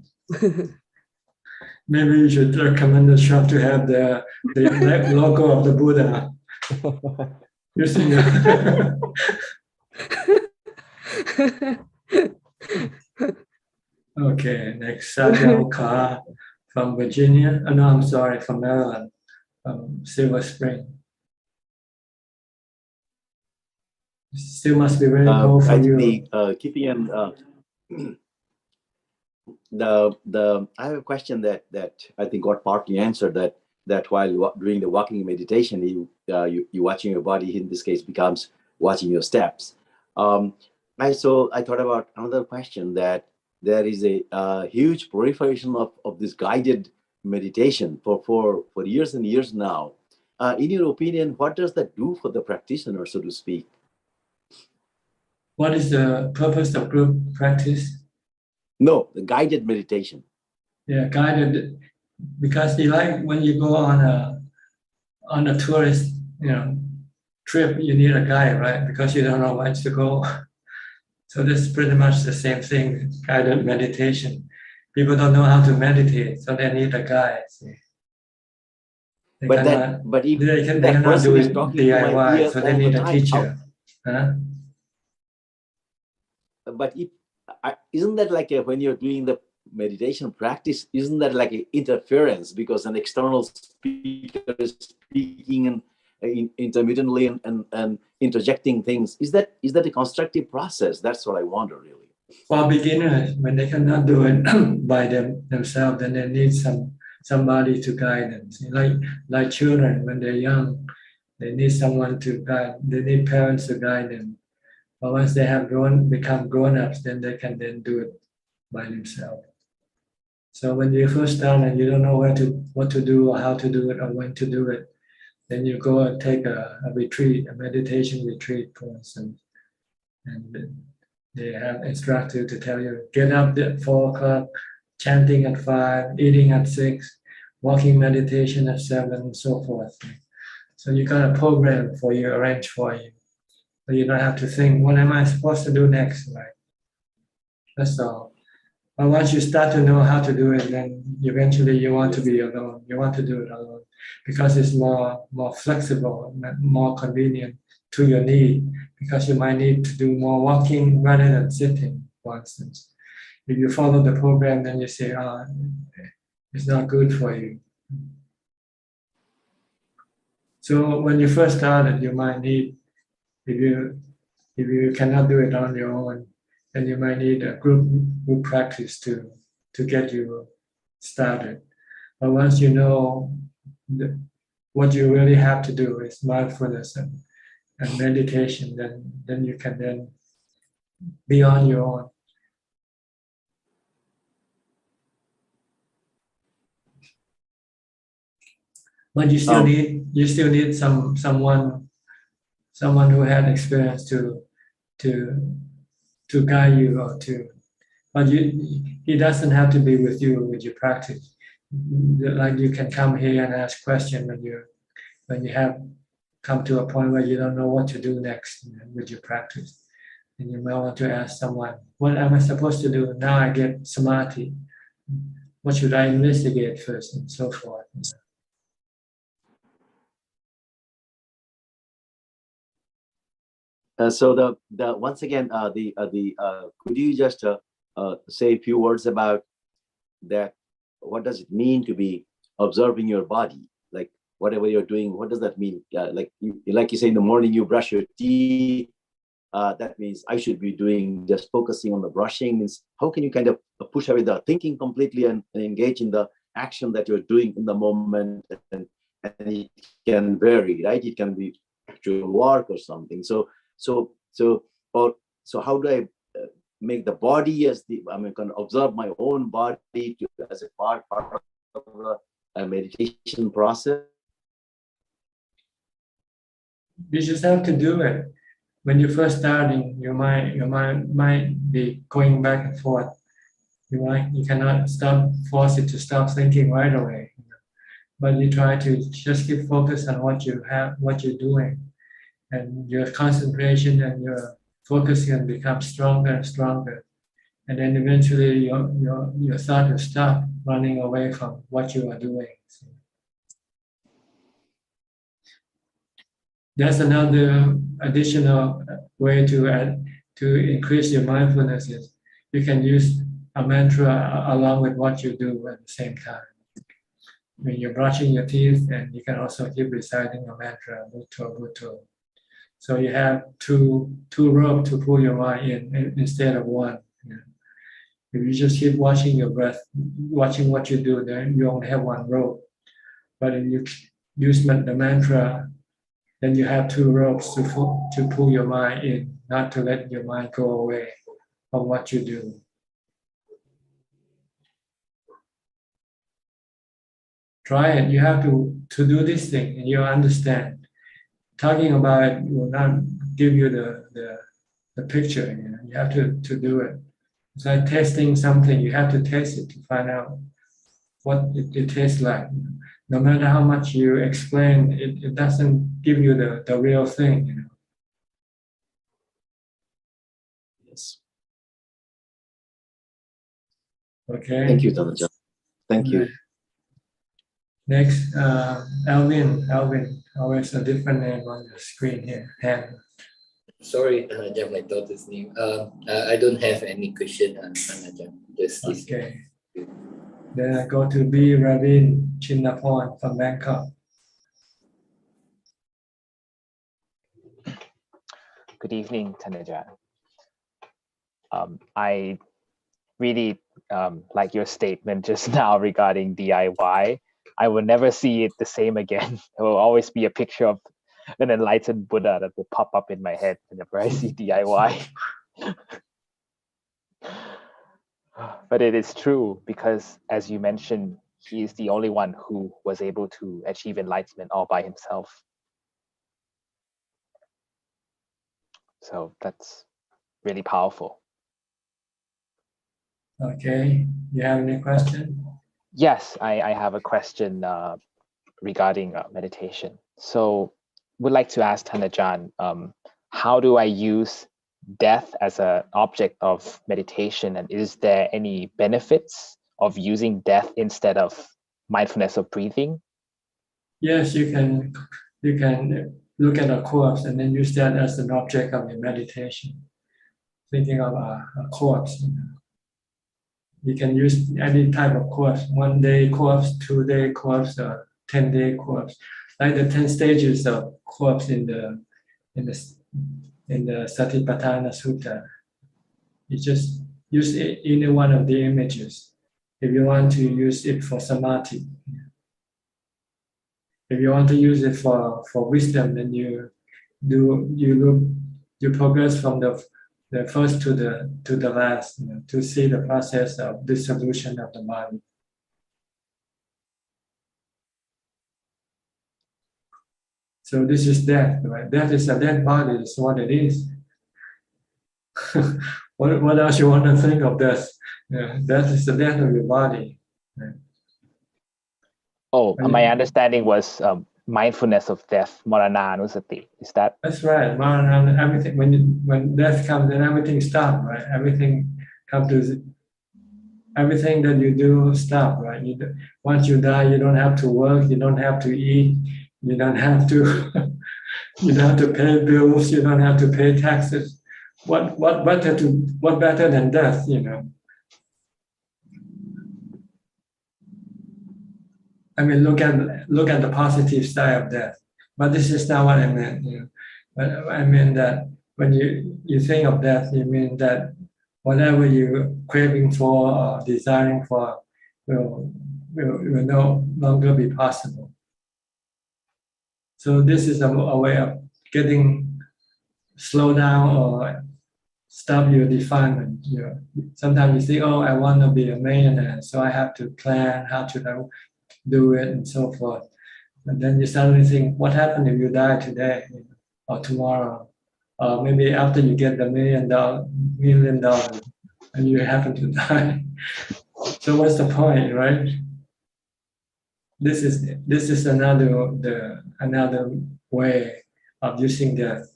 Maybe you should recommend the shop to have the logo of the Buddha. Using Okay, next Sajal Kha from Virginia. Oh, no, I'm sorry, from Maryland, from Silver Spring. Still must be very cold for you. Keeping in I have a question that I think got partly answered, that while doing the walking meditation, you watching your body, in this case becomes watching your steps. I thought about another question, that there is a huge proliferation of this guided meditation for years and years now. In your opinion, what does that do for the practitioner, so to speak? What is the purpose of group practice? No, the guided meditation. Yeah, guided, because when you go on a tourist, trip, you need a guide, right? Because you don't know where to go. So this is pretty much the same thing, guided meditation. People don't know how to meditate, so they need a guide. They cannot do it DIY, so they need a teacher. But isn't that like when you're doing the meditation practice, isn't that like an interference, because an external speaker is speaking intermittently and interjecting things? Is that a constructive process? That's what I wonder, really. For beginners, when they cannot do it by themselves, then they need somebody to guide them. Like children, when they're young, they need someone to guide. They need parents to guide them. But once they have become grown-ups, then they can do it by themselves. So when you first start and you don't know what to do or how to do it or when to do it, then you go and take a retreat, a meditation retreat, for instance. And they have instructor to tell you, get up at 4 o'clock, chanting at 5, eating at 6, walking meditation at 7, and so forth. So you got a program for you, arranged for you. So you don't have to think, what am I supposed to do next? Right? That's all. But once you start to know how to do it, then eventually you want to be alone. You want to do it alone because it's more flexible, more convenient to your need. Because you might need to do more walking rather than sitting, for instance. If you follow the program, then you say, it's not good for you. So when you first started, you might need, if you cannot do it on your own, then you might need a group practice to get you started. But once you know what you really have to do is mindfulness and meditation, then you can then be on your own. But you still need someone who had experience to guide you or to. But he doesn't have to be with you with your practice. Like you can come here and ask questions when you have come to a point where you don't know what to do next with your practice. And you might want to ask someone, what am I supposed to do? Now I get samadhi. What should I investigate first, and so forth. So the once again could you just say a few words about that? What does it mean to be observing your body? Like whatever you're doing, what does that mean? Like you say in the morning you brush your teeth. That means I should be doing just focusing on the brushing. Means how can you kind of push away the thinking completely and engage in the action that you're doing in the moment? And it can vary, right? It can be actual work or something. So how do I make the body as I'm going to observe my own body as a part of a meditation process? You just have to do it. When you're first starting, your mind might be going back and forth. You cannot force it to stop thinking right away. But you try to just keep focused on what you're doing. And your concentration and your focus can become stronger and stronger. And then eventually your thought will stop running away from what you are doing. So that's another additional way to increase your mindfulness is you can use a mantra along with what you do at the same time. When you're brushing your teeth, and you can also keep reciting a mantra, Bhutto, Bhutto. So you have two ropes to pull your mind in instead of one. If you just keep watching your breath, watching what you do, then you only have one rope. But if you use the mantra, then you have two ropes to pull your mind in, not to let your mind go away from what you do. Try it. You have to do this thing, and you'll understand. Talking about it will not give you the picture. You have to do it. It's like tasting something. You have to taste it to find out what it tastes like. No matter how much you explain, it doesn't give you the real thing. Yes. Okay. Thank you, Dhammatalk. Thank you. Next, Alvin. Always a different name on the screen here. Hand. Sorry, Ajahn, my daughter's name. I don't have any question, Ajahn. Just listen. Okay. Then I go to B. Ravin Chinnapon from Bangkok. Good evening, Thanajan. I really like your statement just now regarding DIY. I will never see it the same again. There will always be a picture of an enlightened Buddha that will pop up in my head whenever I see DIY. But it is true because, as you mentioned, he is the only one who was able to achieve enlightenment all by himself. So that's really powerful. Okay. You have any question? Yes, I have a question regarding meditation. So would like to ask Thanajan, how do I use death as an object of meditation, and is there any benefits of using death instead of mindfulness of breathing? Yes, you can look at a corpse and then use that as an object of your meditation. Thinking of a corpse. You can use any type of corpse, 1 day corpse, 2 day corpse, or 10-day corpse, like the 10 stages of corpse in the Satipatthana Sutta. You just use any one of the images. If you want to use it for samadhi, if you want to use it for wisdom, then you progress from the first to the last, to see the process of dissolution of the body. So this is death, right? Death is a dead body, is what it is. What else you want to think of death? Death is the death of your body. Right? Oh, my understanding was mindfulness of death, Marananusati. Is that? That's right. Marana, everything, when death comes, then everything stops, right? Everything comes to, everything that you do stop, right? Once you die, you don't have to work, you don't have to eat, you don't have to pay bills, you don't have to pay taxes. What better than death, I mean, look at the positive side of death. But this is not what I meant. But I mean that when you think of death, you mean that whatever you're craving for or desiring for will no longer be possible. So this is a way of getting slow down or stop your defilement. Sometimes you think, oh, I want to be a millionaire, so I have to plan how to do it and so forth. And then you suddenly think, what happened if you die today or tomorrow? Or maybe after you get the $1 million and you happen to die. So what's the point, right? This is another way of using death.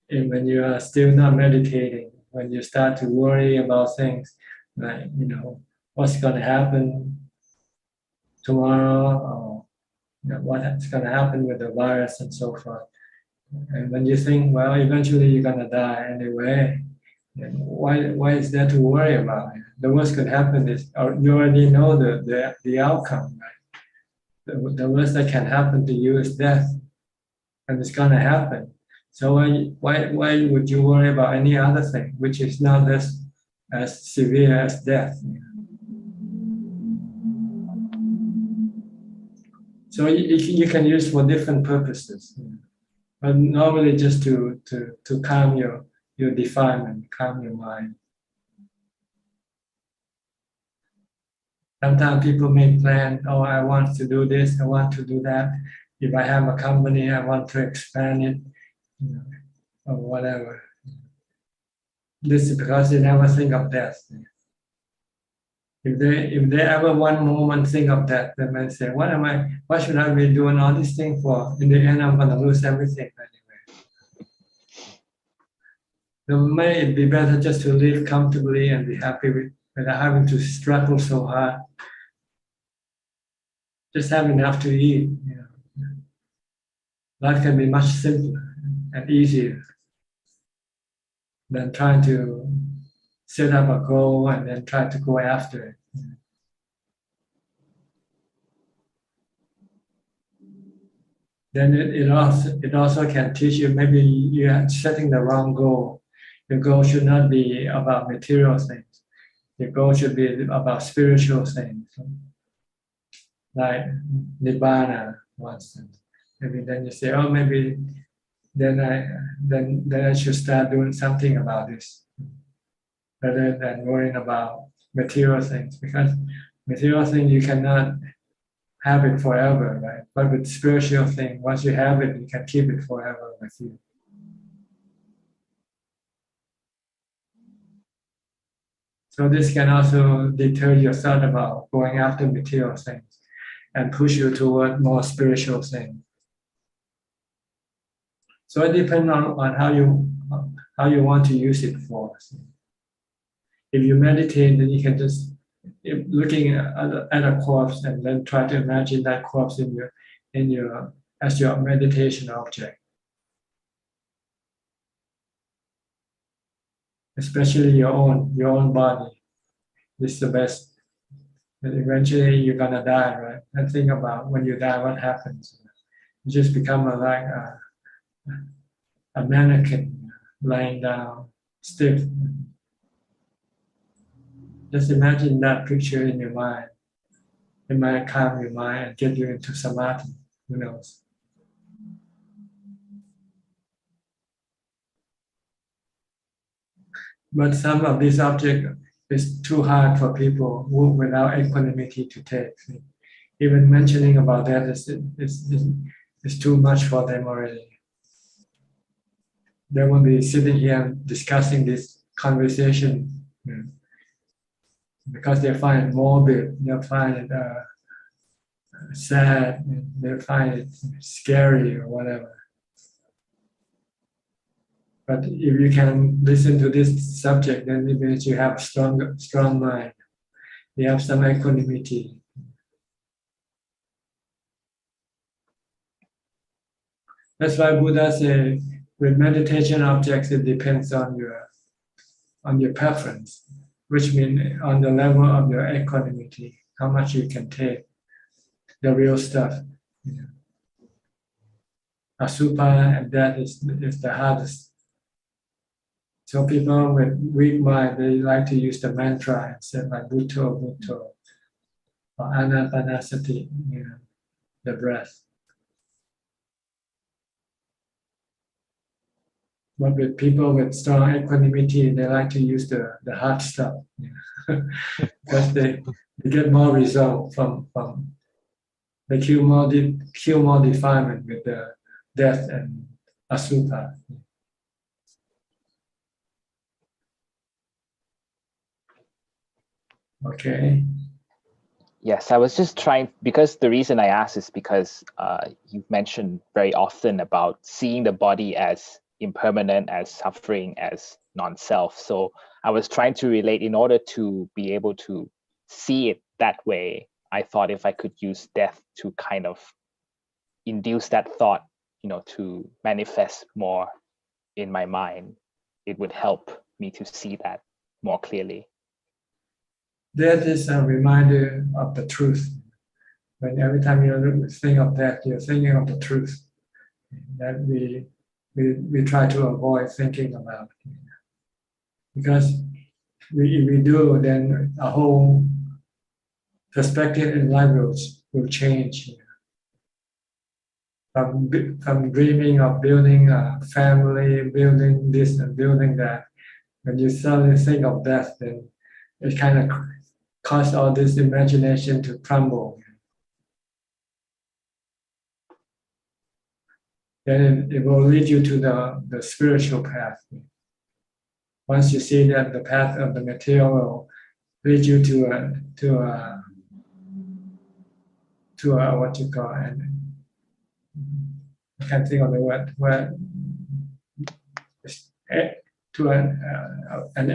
And when you are still not meditating, when you start to worry about things like, what's going to happen tomorrow, or what's going to happen with the virus and so forth. And when you think, well, eventually you're going to die anyway, then why is there to worry about? The worst could happen is, you already know the outcome, right? The worst that can happen to you is death, and it's going to happen. So why would you worry about any other thing, which is not as severe as death? So you can use for different purposes, but normally just to calm your defilement, calm your mind. Sometimes people make plans, oh, I want to do this, I want to do that. If I have a company, I want to expand it, or whatever. This is because they never think of death. If they ever one moment think of that, they may say, why should I be doing all these things for? In the end, I'm going to lose everything anyway. So may it be better just to live comfortably and be happy without having to struggle so hard. Just have enough to eat. Life can be much simpler and easier than trying to set up a goal and then try to go after it. Then it also can teach you, maybe you are setting the wrong goal. Your goal should not be about material things. Your goal should be about spiritual things, like Nibbana, for instance. Maybe then you say, oh, maybe then I should start doing something about this, rather than worrying about material things, because material things you cannot have it forever, right? But with spiritual thing, once you have it, you can keep it forever with you. So this can also deter your thought about going after material things and push you toward more spiritual things. So it depends on how you want to use it for. If you meditate, then you can just looking at a corpse and then try to imagine that corpse in your as your meditation object. Especially your own body. This is the best. And eventually you're gonna die, right? And think about when you die, what happens? You just become like a mannequin lying down, stiff. Just imagine that picture in your mind. It might calm your mind and get you into samadhi. Who knows? But some of these objects is too hard for people who without equanimity to take. Even mentioning about that is too much for them already. They won't be sitting here discussing this conversation because they find it morbid, they find it sad, they find it scary or whatever. But if you can listen to this subject, then it means you have a strong mind. You have some equanimity. That's why Buddha said, with meditation objects, it depends on your preference, which means on the level of your equanimity, how much you can take the real stuff. Asupa and that is the hardest. So people with weak mind, they like to use the mantra and say like Bhutto, Bhutto, or Anapanasati, the breath. But with people with strong equanimity, they like to use the hard stuff because they get more result from they kill more defilement with the death and asupa. Okay. Yes, I was just trying, because the reason I asked is because you've mentioned very often about seeing the body as impermanent, as suffering, as non-self. So I was trying to relate, in order to be able to see it that way, I thought if I could use death to kind of induce that thought, to manifest more in my mind, it would help me to see that more clearly. Death is a reminder of the truth. When every time you think of death, you're thinking of the truth that we try to avoid thinking about. Because if we do, then a whole perspective in life will change. From dreaming of building a family, building this and building that, when you suddenly think of death, then it kind of cause all this imagination to crumble. Then it will lead you to the spiritual path. Once you see that the path of the material will lead you to a what you call, and I can't think of the word, to an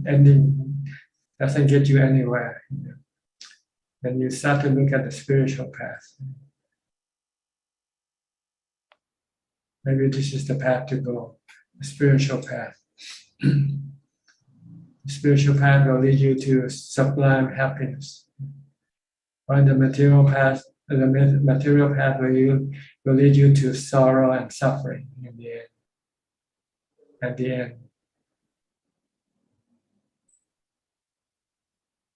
ending doesn't get you anywhere. Then you start to look at the spiritual path. Maybe this is the path to go, the spiritual path. The spiritual path will lead you to sublime happiness. While the material path will lead you to sorrow and suffering in the end. At the end.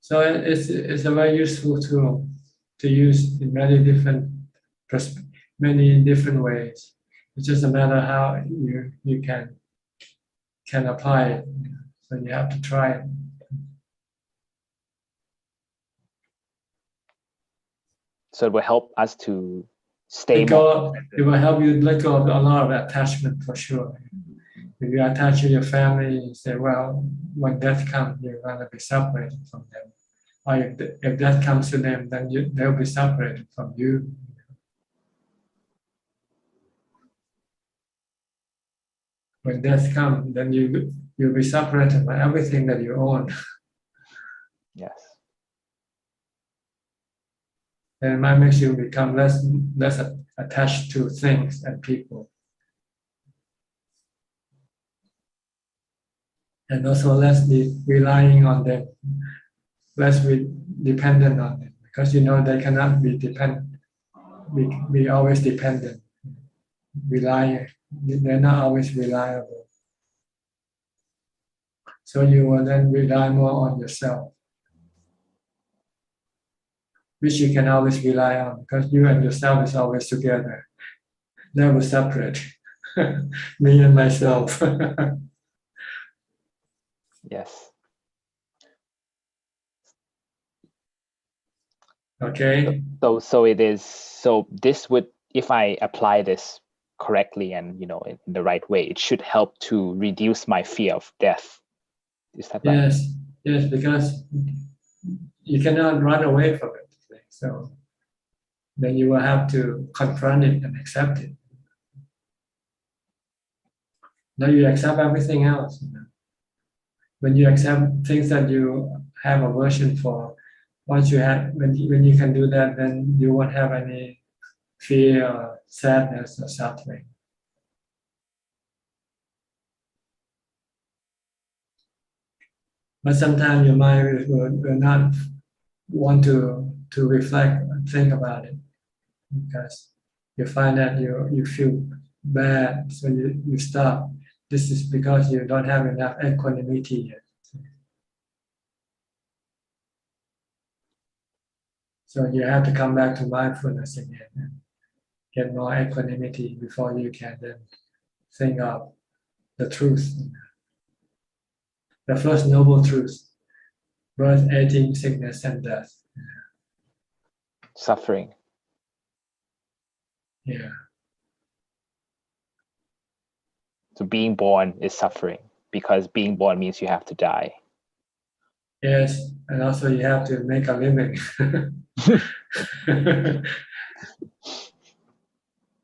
So it's a very useful tool to use in many different ways. It's just a matter how you can apply it. So you have to try it. So it will help us to stay it will help you let go of a lot of attachment for sure. If you attach to your family, you say, well, when death comes, you're going to be separated from them. Or if death comes to them, then they'll be separated from you. when death comes, then you'll be separated by everything that you own. Yes. And it might make you become less attached to things and people. And also less relying on them, less dependent on them, because you know they cannot be be always dependent. They're not always reliable. So you will then rely more on yourself, which you can always rely on, because you and yourself is always together, never separate. Me and myself. Yes. Okay. So it is. So this would, if I apply this correctly and in the right way, it should help to reduce my fear of death. Is that right? Yes, because you cannot run away from it. So then you will have to confront it and accept it. Now you accept everything else. When you accept things that you have aversion for, when you can do that, then you won't have any fear or sadness or suffering. But sometimes your mind will not want to reflect and think about it, because you find that you feel bad, so you stop. This is because you don't have enough equanimity yet. So you have to come back to mindfulness again and get more equanimity before you can then think of the truth. The first noble truth: birth, aging, sickness, and death. Suffering. Yeah. So being born is suffering, because being born means you have to die. Yes, and also you have to make a living.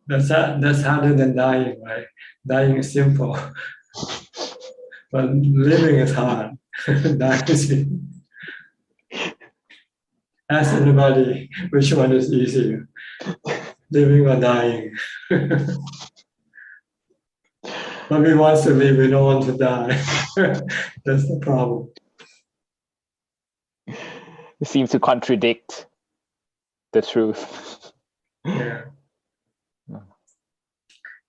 That's harder than dying, right? Dying is simple, but living is hard. Dying is easy. Ask anybody which one is easier, living or dying. But we want to live, we don't want to die. That's the problem. It seems to contradict the truth. Yeah.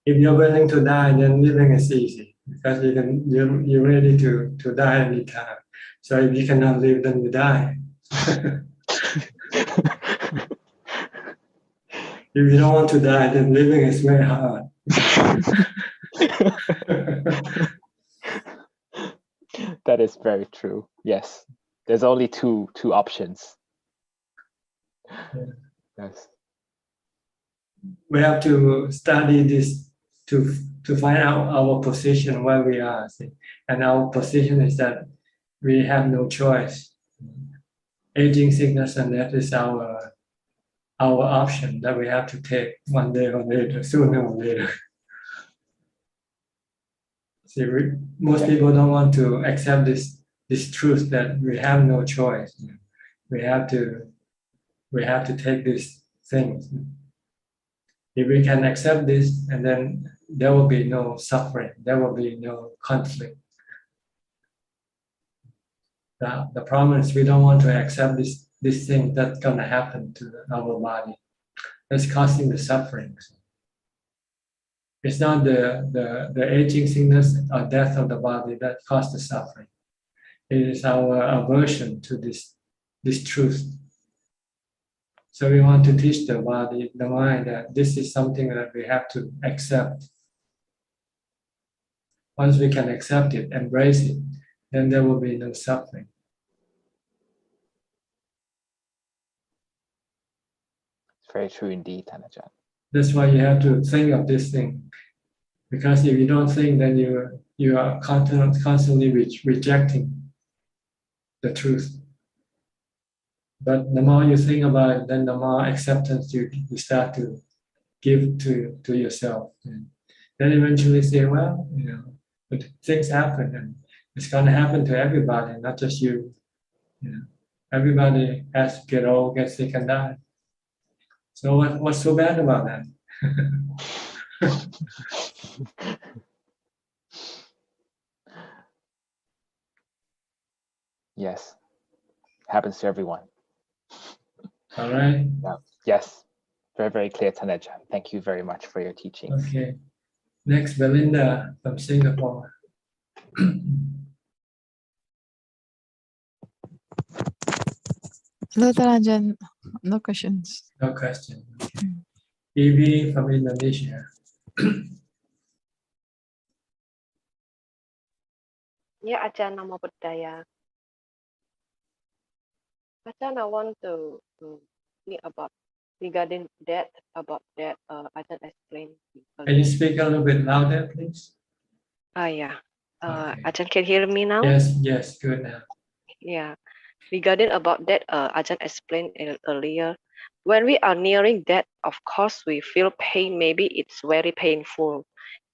If you're willing to die, then living is easy, because you're ready to die anytime. So if you cannot live, then you die. If you don't want to die, then living is very hard. That is very true. Yes. There's only two options. Yeah. Yes. We have to study this to find out our position, where we are. See? And our position is that we have no choice. Aging, sickness, and death is our option that we have to take one day or later, sooner or later. See, most people don't want to accept this truth that we have no choice. We have to take these things. If we can accept this, and then there will be no suffering, there will be no conflict. The problem is we don't want to accept this thing that's going to happen to our body. That's causing the suffering. It's not the aging, sickness, or death of the body that causes the suffering. It is our aversion to this truth. So we want to teach the body, the mind, that this is something that we have to accept. Once we can accept it, embrace it, then there will be no suffering. It's very true indeed, Ajaan. That's why you have to think of this thing. Because if you don't think, then you are constantly rejecting the truth. But the more you think about it, then the more acceptance you start to give to yourself. And then eventually say, well, But things happen, and it's going to happen to everybody, not just you. You know, everybody has to get old, get sick, and die. So what's so bad about that? Yes, happens to everyone. All right. Yeah. Yes, very, very clear, Tanajan. Thank you very much for your teachings. Okay. Next, Belinda from Singapore. Hello, Thanajan. No questions. No question. Okay. Evie from Indonesia. Yeah, Ajahn, Namo Buddhaya. Ajahn, I want to think about regarding that, Ajahn explained. Can you speak a little bit louder, please? Yeah. Ajahn can hear me now? Yes, good now. Yeah. Regarding about that, Ajahn explained earlier. When we are nearing death, of course, we feel pain. Maybe it's very painful.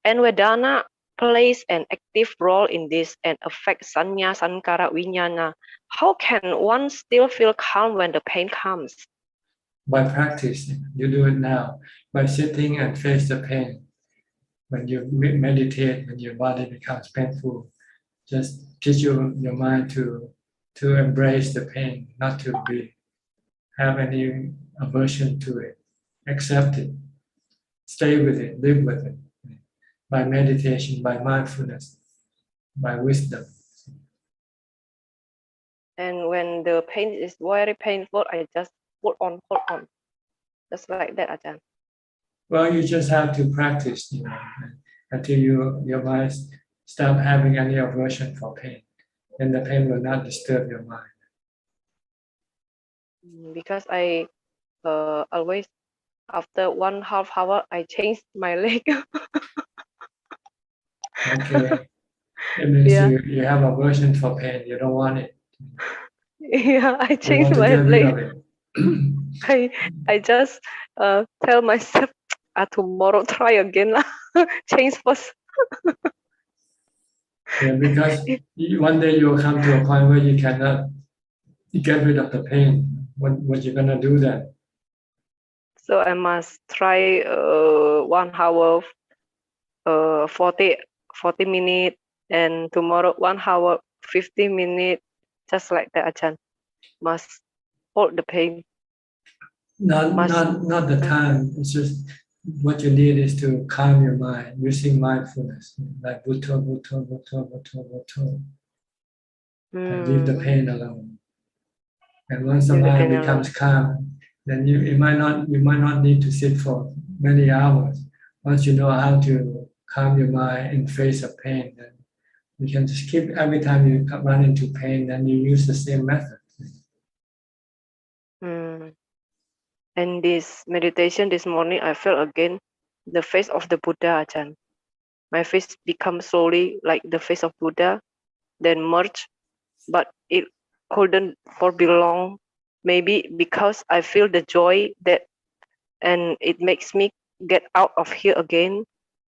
And Vedana plays an active role in this and affects sanya, sankara, vijnana. How can one still feel calm when the pain comes? By practicing, you do it now. By sitting and face the pain. When you meditate, when your body becomes painful, just teach your mind to embrace the pain, not to have any aversion to it. Accept it. Stay with it. Live with it. By meditation, by mindfulness, by wisdom. And when the pain is very painful, I just hold on. Just like that, Ajahn. Well, you just have to practice, until your mind stop having any aversion for pain. Then the pain will not disturb your mind. Because I always, after 1.5 hour, I change my leg. Okay. It means you have aversion for pain. You don't want it. Yeah, I You change want to my get rid of leg. it. I just tell myself, tomorrow try again lah. Change first. Yeah, because one day you'll come to a point where you cannot get rid of the pain. What you're gonna do then? So I must try 1 hour, 40 minutes, and tomorrow 1 hour, 50 minutes, just like that, Ajahn. Must hold the pain. Not the time. It's just what you need is to calm your mind using mindfulness, like butto. And leave the pain alone. And once the mind becomes calm, then you might not need to sit for many hours. Once you know how to calm your mind in face of pain, then you can just keep every time you run into pain, then you use the same method. And this meditation this morning, I felt again the face of the Buddha, Ajahn. My face becomes slowly like the face of Buddha, then merge, but it couldn't for be long. Maybe because I feel the joy that, and it makes me get out of here again.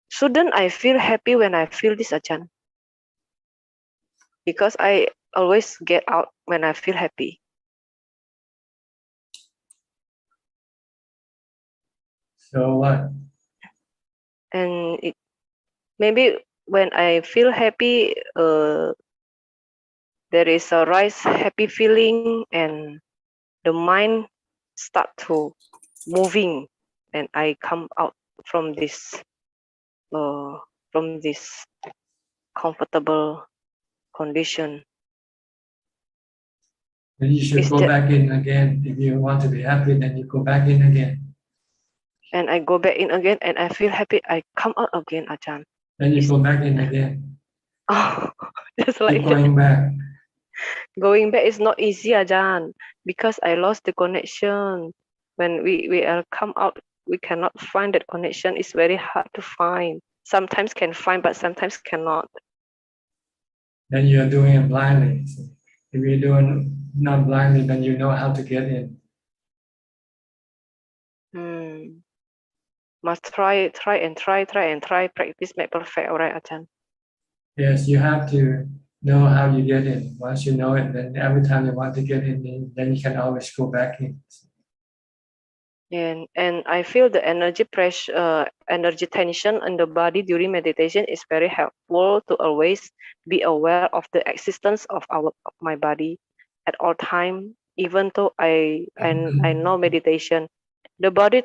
Shouldn't I feel happy when I feel this, Ajahn? Because I always get out when I feel happy. So what? And maybe when I feel happy, there is a rise happy feeling, and the mind start to moving, and I come out from this comfortable condition. Then you should go back in again. If you want to be happy, then you go back in again. And I go back in again, and I feel happy. I come out again, Ajahn. Then you go back in again. Oh, just like keep going back. Going back is not easy, Ajahn, because I lost the connection. When we are come out, we cannot find that connection. It's very hard to find. Sometimes can find, but sometimes cannot. Then you are doing it blindly. If you're doing not blindly, then you know how to get in. Must try. Practice make perfect, alright, Ajahn? Yes, you have to know how you get in. Once you know it, then every time you want to get in, then you can always go back in. And I feel the energy pressure, energy tension in the body during meditation is very helpful to always be aware of the existence of my body at all time. Even though I know meditation, the body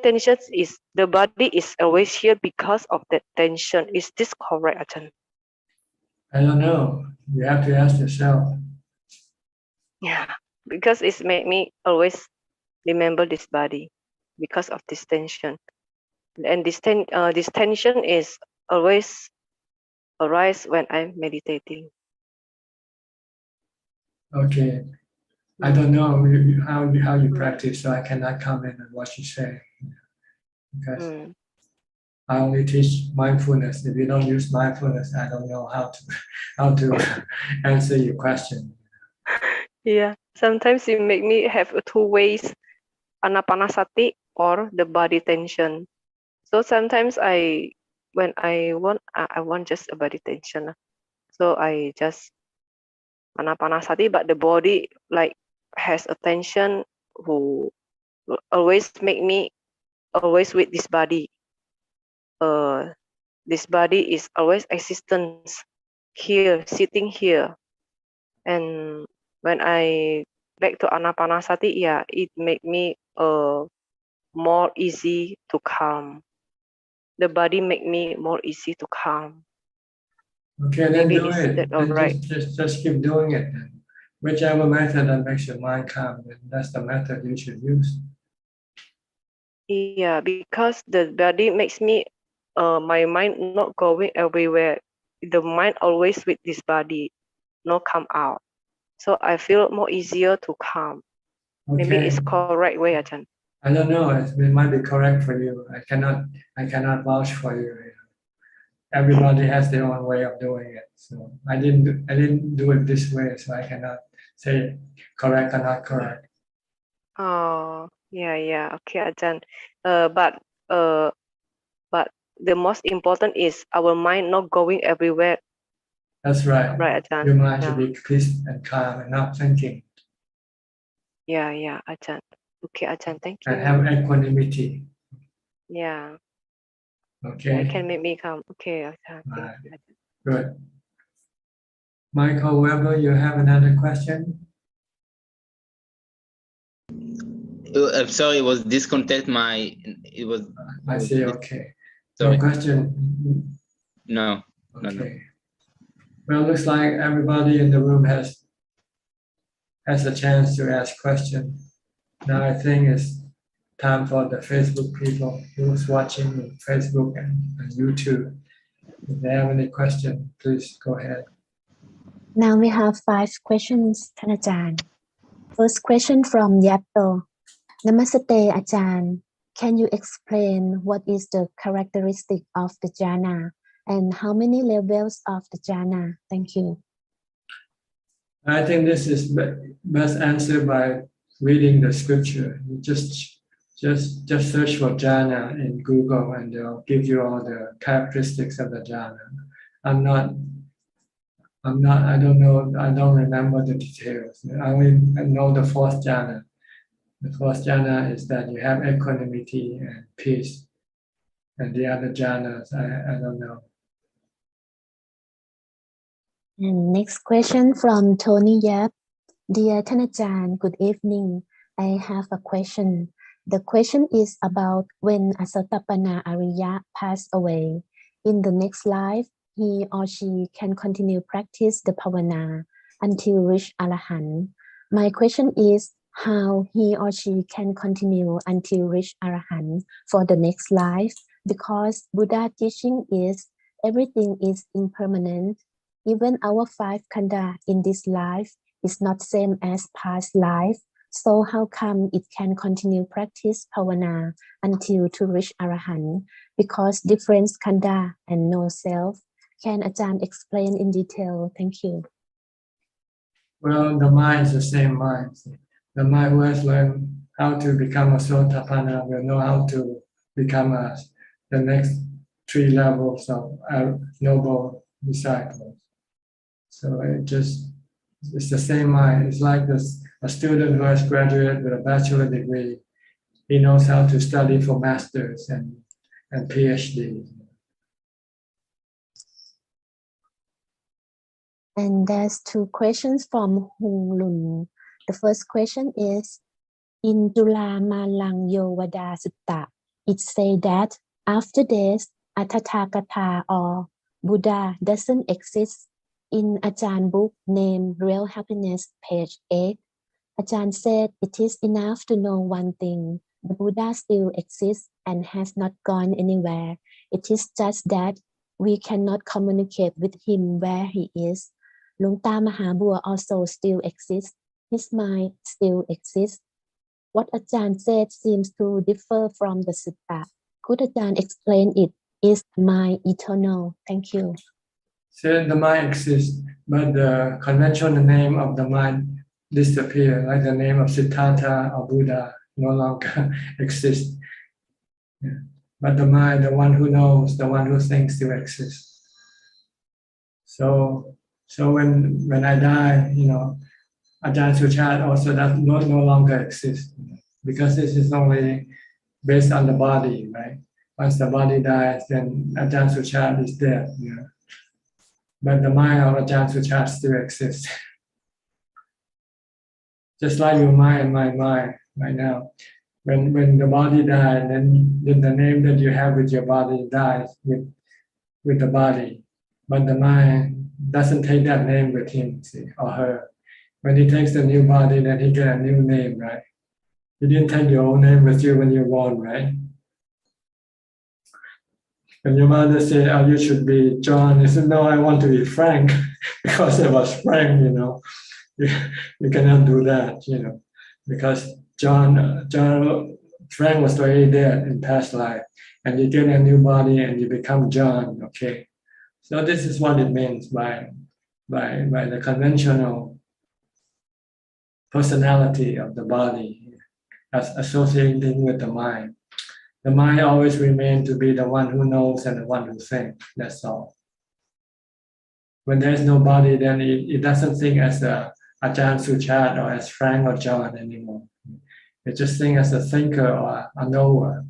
is always here because of that tension. Is this correct, Ajahn? I don't know. You have to ask yourself. Yeah, because it's made me always remember this body because of this tension, and this tension is always arise when I'm meditating. Okay, I don't know how you practice, so I cannot comment on what you say because I only teach mindfulness. If you don't use mindfulness, I don't know how to answer your question. Yeah, sometimes it make me have two ways, anapanasati or the body tension. So sometimes when I want just a body tension. So I just anapanasati, but the body like has a tension who always make me always with this body. This body is always existence here, sitting here. And when I back to anapanasati, yeah, it make me more easy to calm. The body make me more easy to calm. Okay, then Maybe do is it. that all Then right? just keep doing it. Whichever method that makes your mind calm, then that's the method you should use. Yeah, because the body makes me my mind not going everywhere. The mind always with this body, not come out. So I feel more easier to calm. Maybe Okay. it's correct way, Ajahn. I don't know. It might be correct for you. I cannot vouch for you. Everybody has their own way of doing it. So I didn't do it this way, so I cannot say correct or not correct. Oh, yeah. Okay, Ajahn. But the most important is our mind not going everywhere. That's right. Right, Ajahn. Your mind should be peace and calm and not thinking. Yeah, Ajahn. Okay, Ajahn, thank you. And have equanimity. Yeah. Okay. I can make me calm. Okay, Ajahn. Right. Good. Michael Weber, you have another question? I'm sorry, it was disconnected. It was. I see. Okay. Sorry. No question. No. Okay. No. Well, looks like everybody in the room has a chance to ask questions. Now I think it's time for the Facebook people who's watching on Facebook and YouTube. If they have any question, please go ahead. Now we have 5 questions,ท่านอาจารย์. First question from Yato. Namaste, Ajahn. Can you explain what is the characteristic of the jhana and how many levels of the jhana? Thank you. I think this is best answered by reading the scripture. You just search for jhana in Google and they'll give you all the characteristics of the jhana. I don't know, I don't remember the details. I only know the 4th jhana. The 4th jhana is that you have equanimity and peace. And the other jhanas, I don't know. And next question from Tony Yap. Dearท่านอาจารย์, good evening. I have a question. The question is about when Asatapana Ariya passed away. In the next life, he or she can continue practice the Pavana until reach Arahant. My question is how he or she can continue until reach Arahant for the next life, because Buddha teaching is everything is impermanent. Even our 5 khandha in this life is not same as past life. So how come it can continue practice Pavana until to reach Arahant? Because different khandha and no self. Can Ajahn explain in detail? Thank you. Well, the mind is the same mind. The mind who has learned how to become a Sotapanna will know how to become the next 3 levels of noble disciples. So it's the same mind. It's like a student who has graduated with a bachelor degree. He knows how to study for masters and PhD. And there's two questions from Hung Lun. The first question is, in Tula Malang Yovada Sutta, it says that after death, a Tathagata or Buddha doesn't exist. In Ajaan book named Real Happiness, page 8, Ajaan said it is enough to know one thing. The Buddha still exists and has not gone anywhere. It is just that we cannot communicate with him where he is. Luang Ta Mahabua also still exists. His mind still exists. What Ajaan said seems to differ from the sutta. Could Ajaan explain it? Is mind eternal? Thank you. So the mind exists, but the conventional name of the mind disappear, like the name of Siddhartha or Buddha no longer exists. Yeah. But the mind, the one who knows, the one who thinks, still exists. So when I die, Ajaan Suchart also does no longer exist, because this is only based on the body, right? Once the body dies, then Ajaan Suchart is dead. But the mind of Ajaan Suchart still exists. Just like your mind and my mind right now. When the body dies, then the name that you have with your body dies with the body. But the mind doesn't take that name with him, see, or her. When he takes the new body, then he gets a new name, right? You didn't take your own name with you when you were born, right? When your mother said, "Oh, you should be John," you said, "No, I want to be Frank," because it was Frank, You cannot do that, because Frank was already dead in past life, and you get a new body and you become John, okay? So this is what it means by the conventional personality of the body as associating with the mind. The mind always remains to be the one who knows and the one who thinks, that's all. When there's no body, then it doesn't think as Ajaan Suchart or as Frank or John anymore. It just thinks as a thinker or a knower.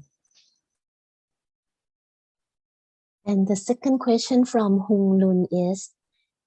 And the second question from Hung Lun is,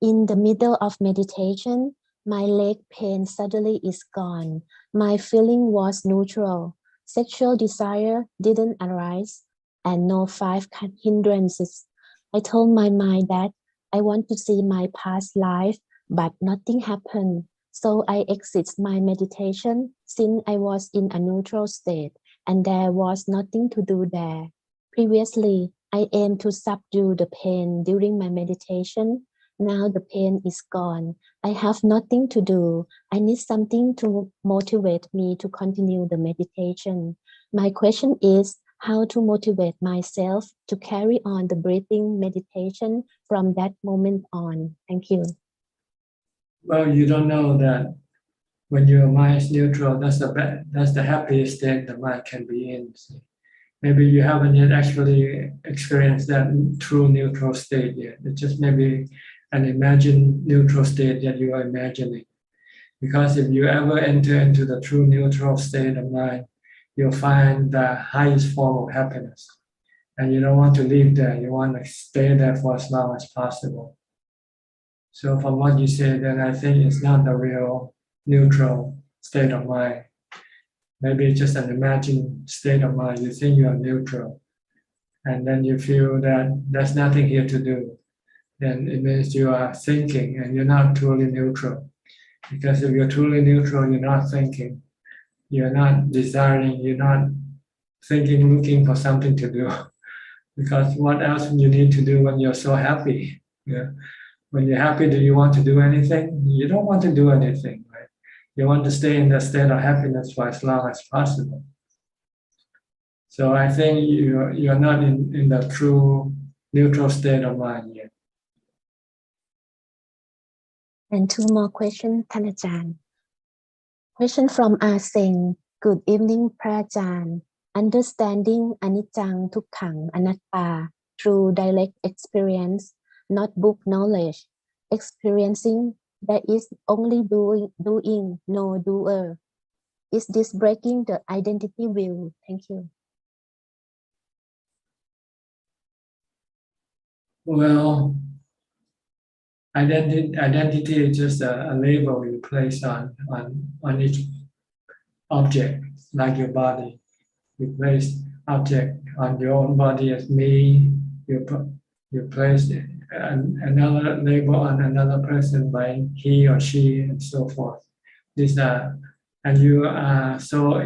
in the middle of meditation, my leg pain suddenly is gone. My feeling was neutral. Sexual desire didn't arise and no 5 hindrances. I told my mind that I want to see my past life, but nothing happened. So I exit my meditation since I was in a neutral state and there was nothing to do there. Previously, I aimed to subdue the pain during my meditation. Now the pain is gone. I have nothing to do. I need something to motivate me to continue the meditation. My question is how to motivate myself to carry on the breathing meditation from that moment on. Thank you. Well, you don't know that when your mind is neutral, that's the happiest state the mind can be in. Maybe you haven't yet actually experienced that true neutral state yet. It's just maybe an imagined neutral state that you are imagining. Because if you ever enter into the true neutral state of mind, you'll find the highest form of happiness. And you don't want to leave there. You want to stay there for as long as possible. So from what you say, then I think it's not the real neutral state of mind. Maybe it's just an imagined state of mind. You think you are neutral. And then you feel that there's nothing here to do. Then it means you are thinking and you're not truly neutral. Because if you're truly neutral, you're not thinking. You're not desiring, you're not thinking, looking for something to do. Because what else you need to do when you're so happy? Yeah. When you're happy, do you want to do anything? You don't want to do anything, right? You want to stay in the state of happiness for as long as possible. So I think you're not in the true neutral state of mind yet. And 2 more questions, Ajaan. Question from Seng. Good evening, Ajaan. Understanding anicca, dukkha, anatta through direct experience, not book knowledge. experiencing, there is only doing, no doer. Is this breaking the identity wheel? Thank you. Well, identity is just a label you place on each object, like your body. You place object on your own body as me. You place another label on another person by he or she and so forth. These are, and you are so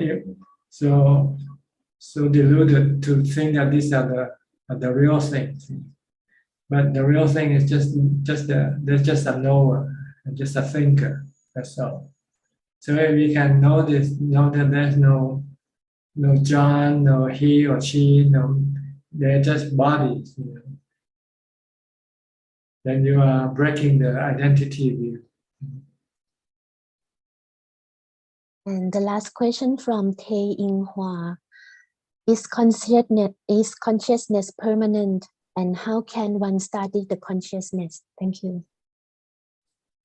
deluded to think that these are the real things. But the real thing is there's just a knower, just a thinker. That's all. So if we can know that there's no John, no he or she, no, they're just bodies. Then you are breaking the identity view. And the last question from Tae In Hua. Is consciousness permanent? And how can one study the consciousness? Thank you.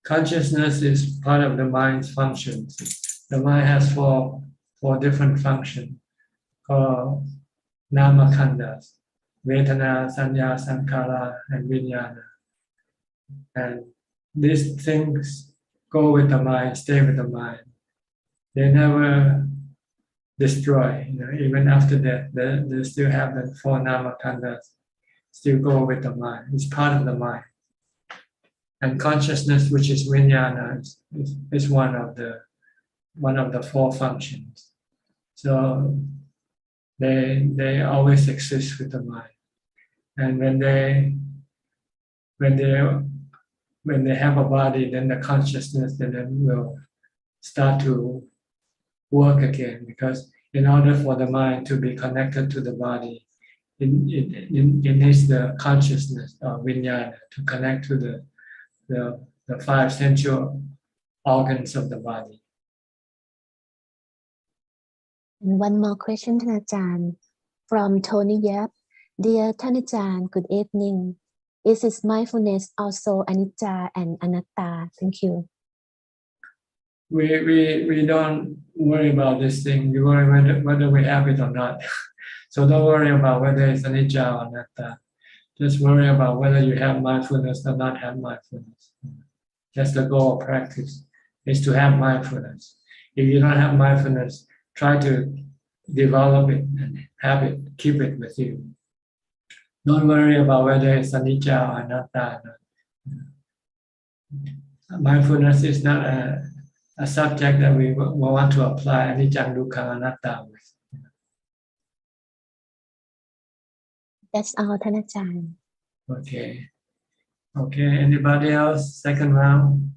Consciousness is part of the mind's functions. The mind has four different functions called nama khandas, Vedana, Sanya, Sankara, and Vijnana. And these things go with the mind, stay with the mind. They never destroy. Even after death, they still have the four nama khandas, still go with the mind. It's part of the mind. And consciousness, which is vijnana, is one of the four functions. So they always exist with the mind. And when they have a body, then the consciousness then will start to work again. Because in order for the mind to be connected to the body, it needs the consciousness of vijnana to connect to the five sensual organs of the body. And one more question, Ajaan, from Tony Yap. Dear Ajaan, good evening. Is mindfulness also anicca and anatta? Thank you. We don't worry about this thing. We worry whether we have it or not. So don't worry about whether it's anicca or anatta. Just worry about whether you have mindfulness or not have mindfulness. That's the goal of practice, is to have mindfulness. If you don't have mindfulness, try to develop it and have it, keep it with you. Don't worry about whether it's anicca or anatta. Mindfulness is not a subject that we want to apply anicca, dukkha, anatta with. That's all, Ajaan. Okay. Okay, anybody else? Second round?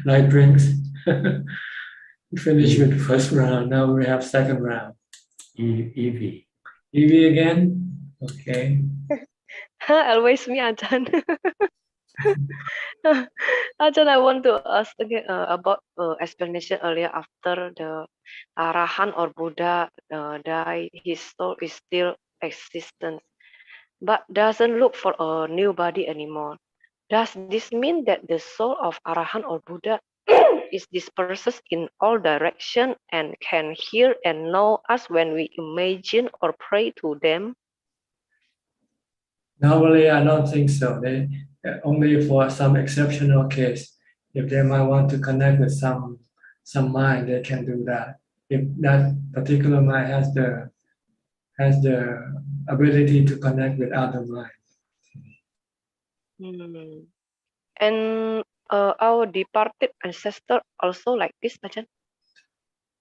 Light drinks. We finished with the first round. Now we have second round. Evie. Evie again? Okay. Always me, Ajahn. Ajahn, I want to ask again about explanation earlier. After the Arahant or Buddha die, his soul is still existent, but doesn't look for a new body anymore. Does this mean that the soul of Arahant or Buddha is dispersed in all directions and can hear and know us when we imagine or pray to them? Normally, I don't think so. They only for some exceptional case, if they might want to connect with some mind, they can do that. If that particular mind has the ability to connect with other minds. And our departed ancestor also like this, Ajahn?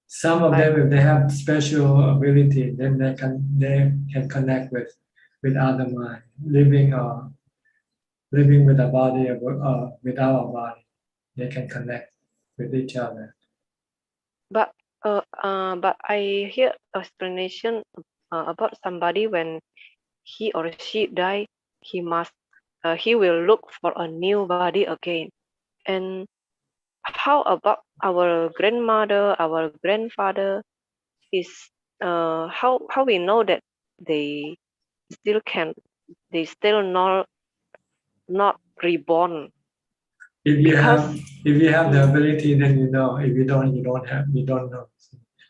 Some of them, if they have special ability, then they can connect with other mind, living with a body or without a body. They can connect with each other. But I hear explanation about somebody when he or she die, he will look for a new body again. And how about our grandmother, our grandfather? Is how we know that they still not reborn? If you have the ability, then you know. If you don't, you don't know.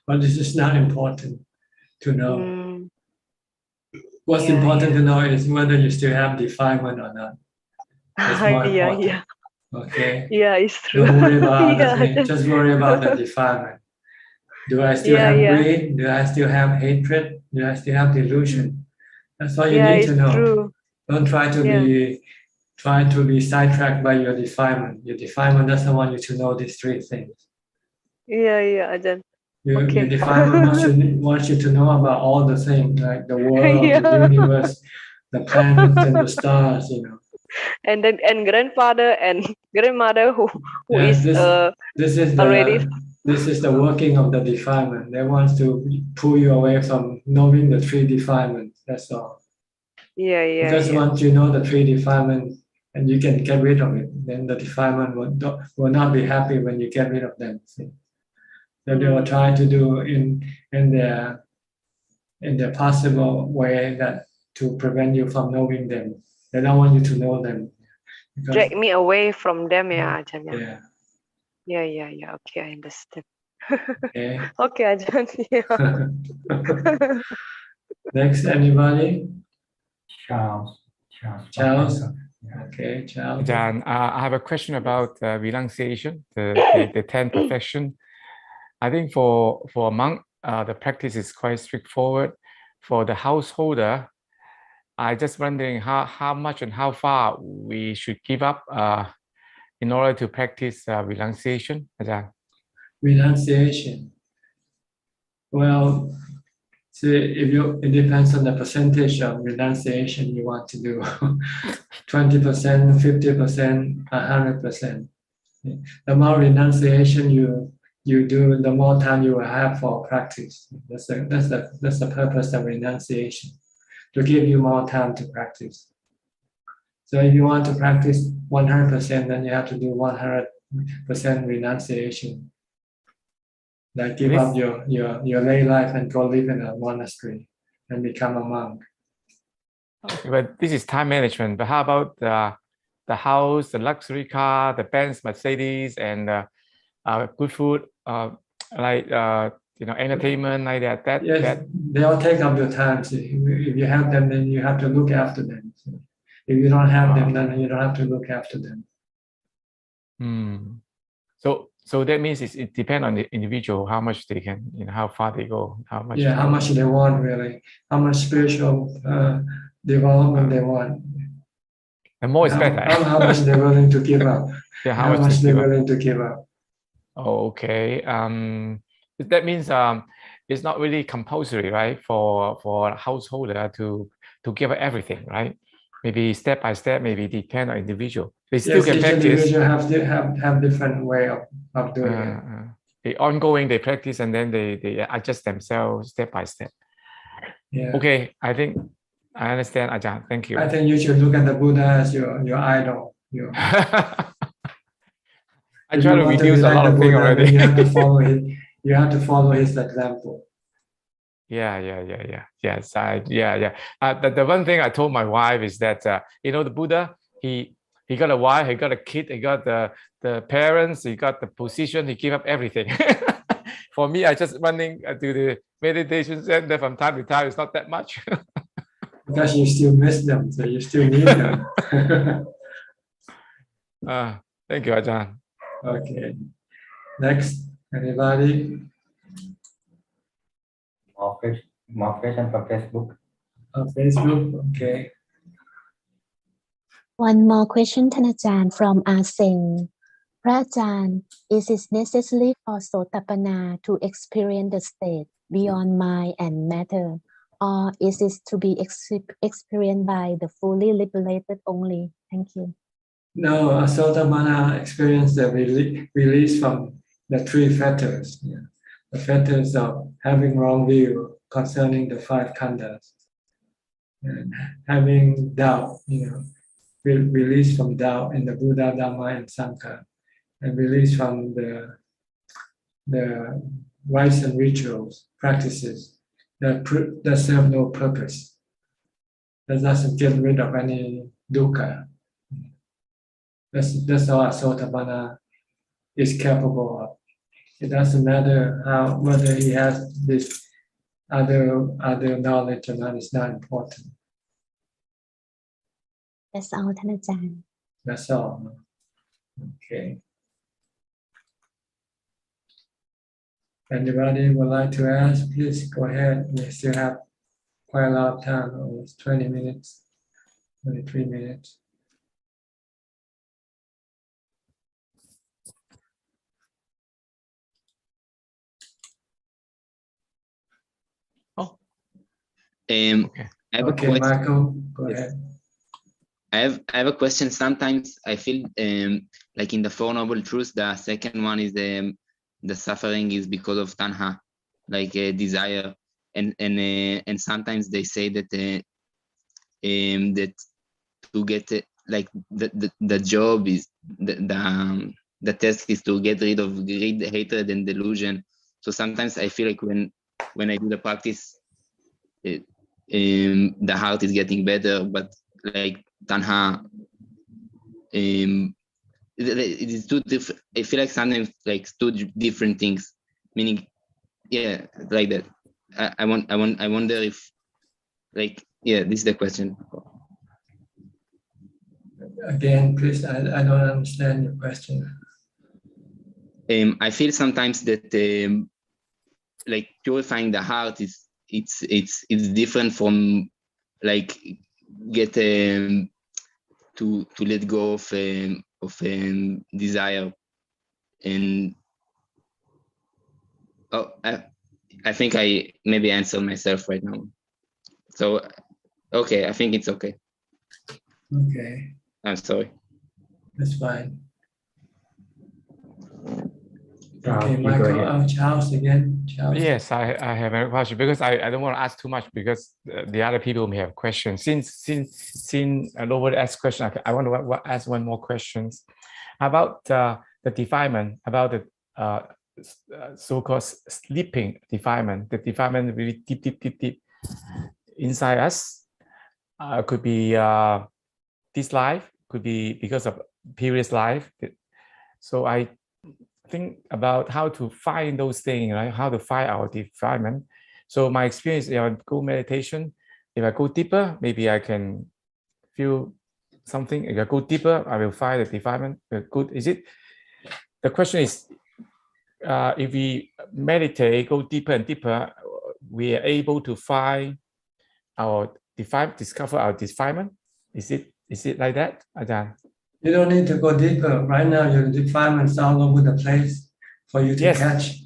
But this is not important to know. What's important to know is whether you still have defilement or not. That's more important. Okay. Yeah, it's true. Don't worry about Yeah. other things. Just worry about the defilement. Do I still have greed? Do I still have hatred? Do I still have delusion? That's all you need to know. True. Don't try to be sidetracked by your defilement. Your defilement doesn't want you to know these three things. Yeah, Ajahn. Your defilement wants you to know about all the things, like the world, the universe, the planets and the stars, you know. And then grandfather and grandmother who this is already. This is the working of the defilement. They want to pull you away from knowing the three defilements. That's all. Because once you know the three defilements and you can get rid of it, then the defilement will not be happy when you get rid of them. See? So they will try to do in their possible way that to prevent you from knowing them. They don't want you to know them. Drag me away from them, Ajahn. Yeah. Okay, I understand. Okay. Okay, Ajahn. Yeah. Next, anybody? Charles. Okay, Charles. Ajahn, I have a question about renunciation, the 10 perfection. I think for a monk, the practice is quite straightforward. For the householder, I just wondering how much and how far we should give up in order to practice renunciation, Ajahn. Renunciation. Well, see, it depends on the percentage of renunciation you want to do. 20%, 50%, 100%. The more renunciation you do, the more time you will have for practice. That's the purpose of renunciation, to give you more time to practice. So if you want to practice 100%, then you have to do 100% renunciation. Like give up your lay life and go live in a monastery and become a monk. Okay, but this is time management. But how about the house, the luxury car, the Benz, Mercedes, and good food, like entertainment, like that? Yes, they all take up your time. So if you have them, then you have to look after them. So if you don't have them, then you don't have to look after them. So that means it depends on the individual how much they can, how far they go, how much. Yeah, how much they want really, how much spiritual development they want. And more is better. How much they're willing to give up. Yeah, how much they're willing to give up. Oh, okay. That means it's not really compulsory, right, for a householder to give up everything, right? Maybe step by step, maybe depend on individual. They still can practice. Each individual have different way of doing it. The ongoing, they practice and then they adjust themselves step by step. Yeah. Okay, I think I understand, Ajahn. Thank you. I think you should look at the Buddha as your idol. I try to reduce a lot of things already. You have to follow it. You have to follow his example. Yes, the one thing I told my wife is that the Buddha, he got a wife, he got a kid, he got the parents, he got the position, he gave up everything. For me, I just running to the meditation center from time to time. It's not that much. Because you still miss them, so you still need them. Thank you, Ajahn. Okay. Next, anybody? More questions from Facebook. Facebook, okay. One more question, Ajahn, from Aseng. Ajahn, is it necessary for Sotapanna to experience the state beyond mind and matter, or is it to be experienced by the fully liberated only? Thank you. No, Sotapanna experienced the release from the three fetters. Yeah. The fetters of having wrong view concerning the five khandhas, and having doubt, release from doubt in the Buddha, Dhamma, and Sangha, and release from the rites and rituals, practices that serve no purpose, that doesn't get rid of any dukkha. That's all Sotapanna is capable of. It doesn't matter whether he has this other knowledge or not. It's not important. That's all, ท่านอาจารย์ That's all. Okay. Anybody would like to ask? Please go ahead. We still have quite a lot of time. Almost 20 minutes, 23 minutes. I have a Okay, question. Michael, go ahead. I have a question. Sometimes I feel like in the Four Noble Truths, the second one is the suffering is because of tanha, like desire, and sometimes they say that that to get like the job is the task is to get rid of greed, hatred, and delusion. So sometimes I feel like when I do the practice, the heart is getting better, but like tanha, it is two different. I feel like sometimes like two different things, meaning, yeah, like that. I wonder if, like, yeah, this is the question. Again, please, I don't understand your question. I feel sometimes that like purifying the heart is it's different from like get to let go of desire, and I think I maybe answered myself right now. So okay, I think it's okay. Okay, I'm sorry. that's fine. Charles, Okay, you go Michael, ahead. Charles again. Charles. Yes, I have a question because I don't want to ask too much because the other people may have questions. Since nobody asked question, I want to ask one more questions about the defilement, about the so-called sleeping defilement. The defilement really deep inside us. Could be this life, could be because of previous life. So I think about how to find those things, right? How to find our defilement. So my experience, if I go meditation, if I go deeper, maybe I can feel something. If I go deeper, I will find the defilement. Good, is it? The question is, if we meditate, go deeper and deeper, we are able to find our discover our defilement. Is it like that, Ajahn? You don't need to go deeper. Right now, your defilements all over the place for you to catch.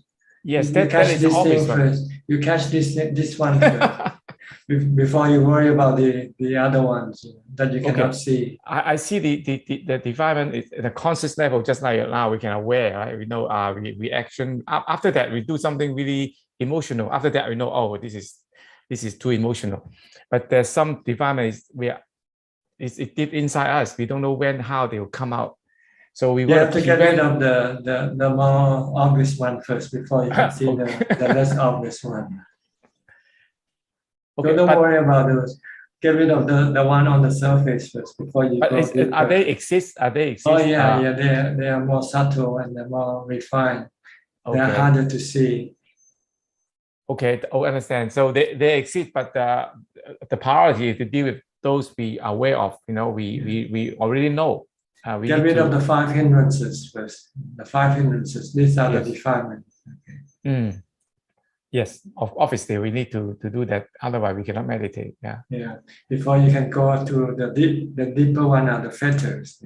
Yes, you catch this thing one. first. You catch this one first before you worry about the other ones that you cannot see. I see the defilement is at a conscious level, just like now we can aware, right? We know we action. After that, we do something really emotional. After that, we know, oh, this is too emotional. But there's some defilement it's deep inside us. We don't know when, how they will come out. So we have to get rid of the more obvious one first before you can see the less obvious one. Okay, don't worry about those. Get rid of the one on the surface first before you go deeper. Are they exist? Oh yeah, they are more subtle and they're more refined. Okay. They're harder to see. Okay, I understand. So they exist, but the priority is to deal with those we are aware of. You know, we already know. Get rid of the 5 hindrances first. The 5 hindrances. These are the defilements. Okay. Yes, obviously we need to do that. Otherwise, we cannot meditate. Yeah. Yeah. Before you can go to the deeper one are the fetters.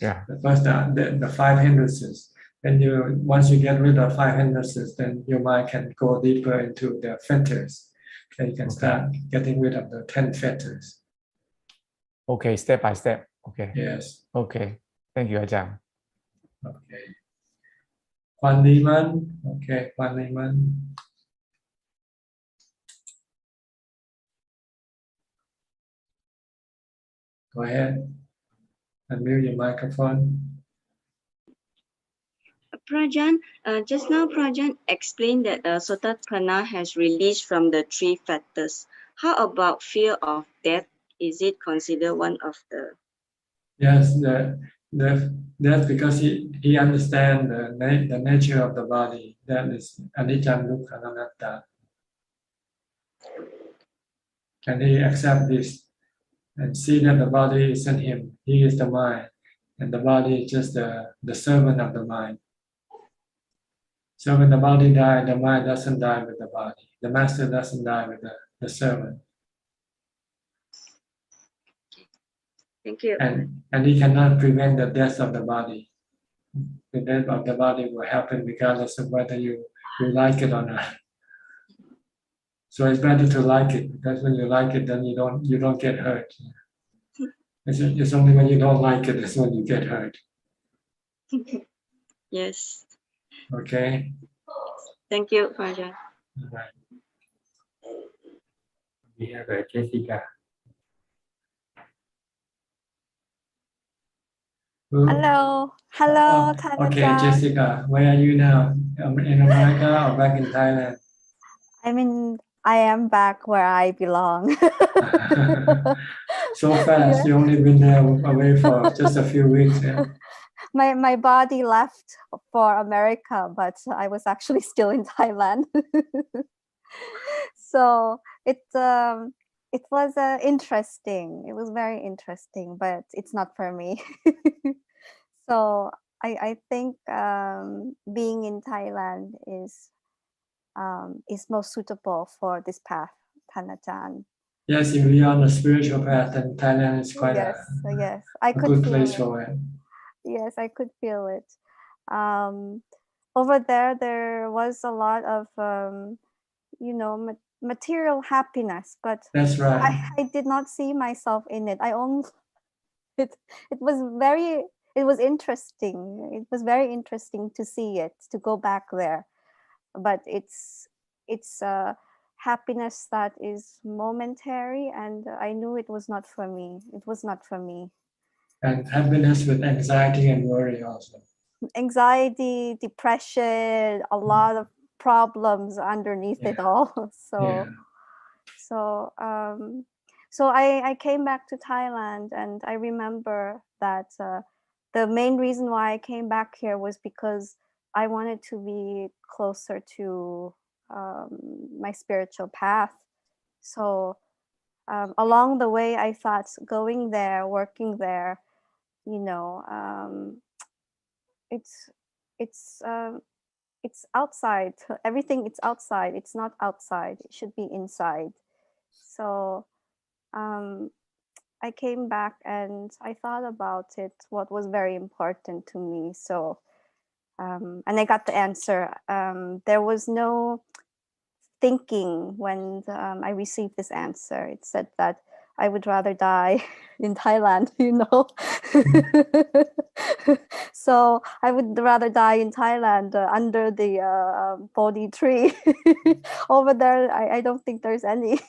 Yeah. The first the 5 hindrances. Then once you get rid of 5 hindrances, then your mind can go deeper into the fetters. Then you can start getting rid of the 10 fetters. Okay, step by step. Okay. Yes. Okay. Thank you, Ajahn. Okay. Kwan Liman. Okay, Kwan Liman. Go ahead. Unmute your microphone. Prajan, just now Prajan explained that Sotapanna has released from the 3 factors. How about fear of death? Is it considered one of the? Yes, Death because he understands the nature of the body. That is anicca dukkha anatta. And he accept this and see that the body isn't him. He is the mind. And the body is just the servant of the mind. So when the body dies, the mind doesn't die with the body. The master doesn't die with the servant. Thank you. And he cannot prevent the death of the body. The death of the body will happen regardless of whether you like it or not. So it's better to like it, because when you like it, then you don't get hurt. It's only when you don't like it that's when you get hurt. Yes. Okay. Thank you, Ajahn. Right. We have Jessica. Hello, hello, Thanajan. Okay, Jessica, where are you now? In America or back in Thailand? I am back where I belong. So fast, Yeah. you only been there away for just a few weeks. Yeah? My body left for America, but I was actually still in Thailand. So it was interesting. It was very interesting, but it's not for me. So I think being in Thailand is most suitable for this path, Thanajan. Yes, if you're on a spiritual path, then Thailand is quite yes, I a could good feel place it. for it. Yes, I could feel it. Over there was a lot of material happiness, but That's right. I did not see myself in it. It was interesting. It was very interesting to see it, to go back there, but it's happiness that is momentary, and I knew it was not for me. It was not for me. And happiness with anxiety and worry also. Anxiety, depression, a lot of problems underneath it all. So I came back to Thailand, and I remember that the main reason why I came back here was because I wanted to be closer to my spiritual path. So along the way, I thought going there, working there, it's outside. Everything it's outside. It's not outside. It should be inside. So I came back and I thought about it, what was very important to me. So and I got the answer. There was no thinking when I received this answer. It said that I would rather die in Thailand, So I would rather die in Thailand under the Bodhi tree. Over there, I don't think there's any.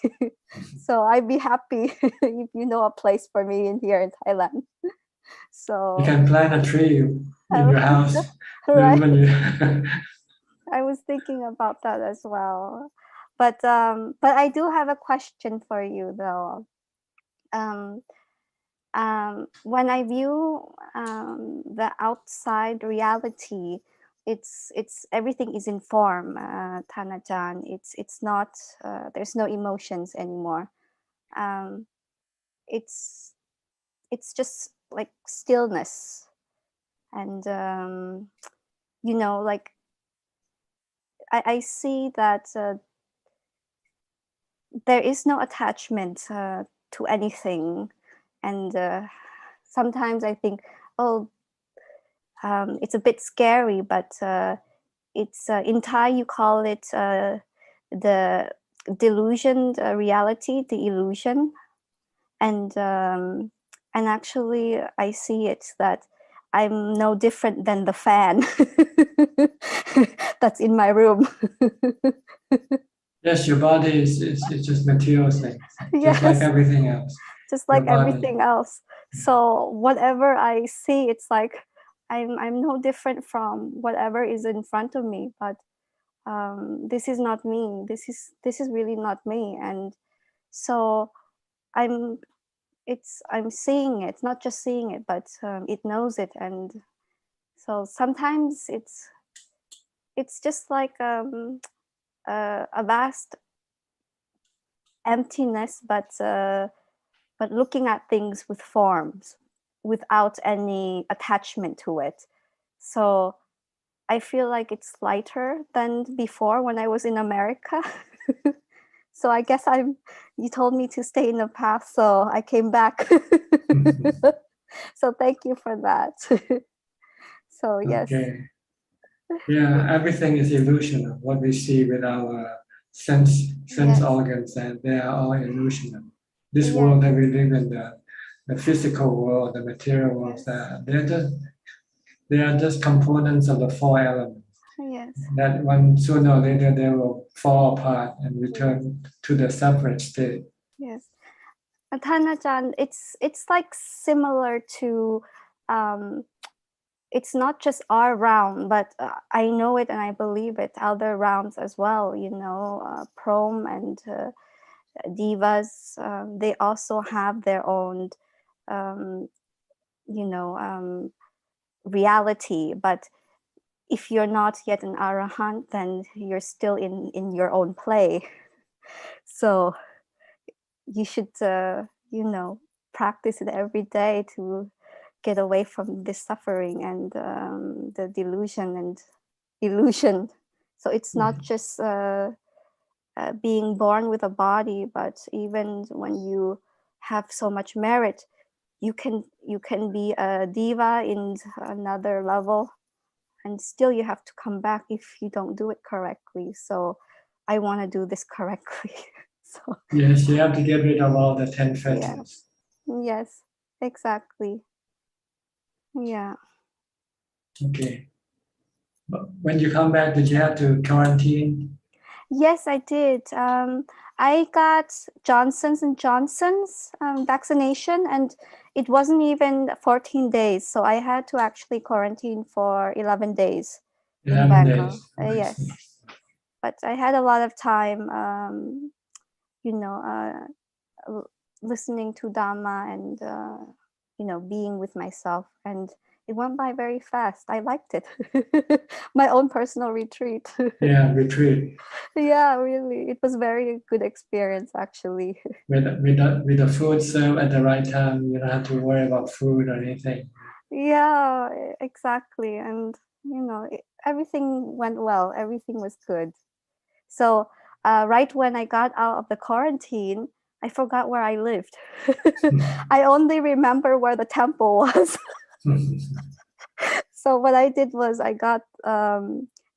So I'd be happy if you know a place for me in here in Thailand. So you can plant a tree in your house. Right. When you I was thinking about that as well. But I do have a question for you though. When I view the outside reality, it's everything is in form, Thanajan. It's not there's no emotions anymore. It's just like stillness, and like I see that there is no attachment to anything, and sometimes I think, oh, it's a bit scary, but it's in Thai you call it the delusioned reality, the illusion, and actually I see it that I'm no different than the fan that's in my room. Yes, your body is just material things, Yes. just like everything else. Just like Your body. everything else. So whatever I see, it's like I'm no different from whatever is in front of me. But this is not me. This is really not me. And so I'm I'm seeing it, not just seeing it, but it knows it. And so sometimes it's just like a vast emptiness, but looking at things with forms without any attachment to it. So I feel like it's lighter than before when I was in America. So I guess you told me to stay in the path, so I came back. So thank you for that. So yes. Okay. Yeah, everything is illusional. What we see with our sense organs, and they are all illusional. This world that we live in, the physical world, the material world, they are just components of the four elements. Yes. That one sooner or later they will fall apart and return to the separate state. Yes. Ajahn, it's like similar to it's not just our realm, but I know it and I believe it, other realms as well, Prom and Divas, they also have their own reality, but if you're not yet an arahant, then you're still in your own play. So you should practice it every day to get away from this suffering and the delusion and illusion. So it's not just being born with a body, but even when you have so much merit, you can be a diva in another level, and still you have to come back if you don't do it correctly. So I want to do this correctly. So yes, you have to get rid of all the 10 fetters. Yes, exactly. Yeah. Okay. But when you come back, did you have to quarantine? Yes, I did. I got Johnson's & Johnson's vaccination, and it wasn't even 14 days. So I had to actually quarantine for 11 days. 11 days. Yes. But I had a lot of time, listening to Dhamma and, being with myself. And it went by very fast. I liked it. My own personal retreat. Yeah, retreat. Yeah, really. It was very good experience, actually. With the food served at the right time, you don't have to worry about food or anything. Yeah, exactly. And, everything went well. Everything was good. So right when I got out of the quarantine, I forgot where I lived. I only remember where the temple was. So what I did was I got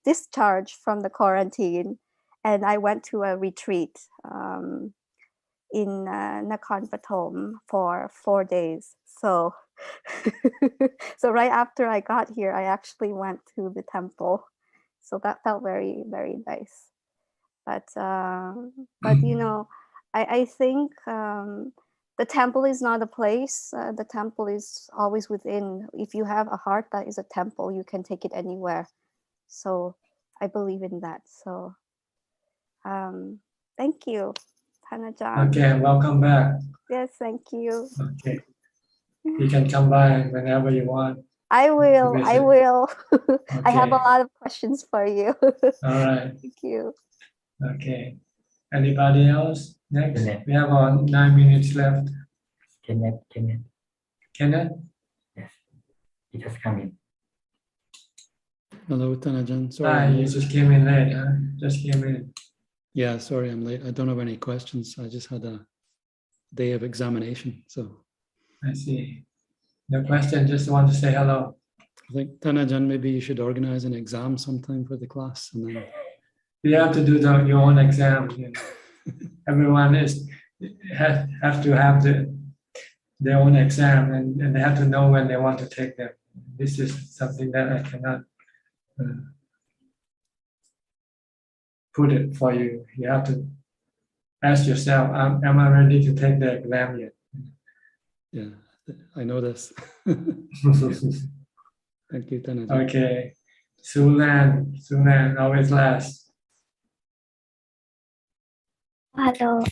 discharged from the quarantine, and I went to a retreat in Nakhon Pathom for 4 days. So so right after I got here, I actually went to the temple. So that felt very, very nice. But I think the temple is not a place. The temple is always within. If you have a heart that is a temple, you can take it anywhere. So I believe in that. So thank you, Ajahn. Okay, welcome back. Yes, thank you. Okay, you can come by whenever you want. I will. I will. I have a Okay. lot of questions for you. All right. Thank you. Okay. Anybody else? Next, we have 9 minutes left. Kenneth. Kenneth? Yes, he just come in. Hello, Tanajan. Sorry. Hi, I'm you late. just came in late, huh? Just came in. Yeah, sorry, I'm late. I don't have any questions. I just had a day of examination, so. I see. No question, just want to say hello. I think, Tanajan, maybe you should organize an exam sometime for the class, and then. You have to do your own exam. Everyone have to have their own exam, and they have to know when they want to take them. This is something that I cannot put it for you. You have to ask yourself, am I ready to take the exam yet? Yeah, I know this. Thank you, Tanajan. Okay. Sunan, always last. Hello,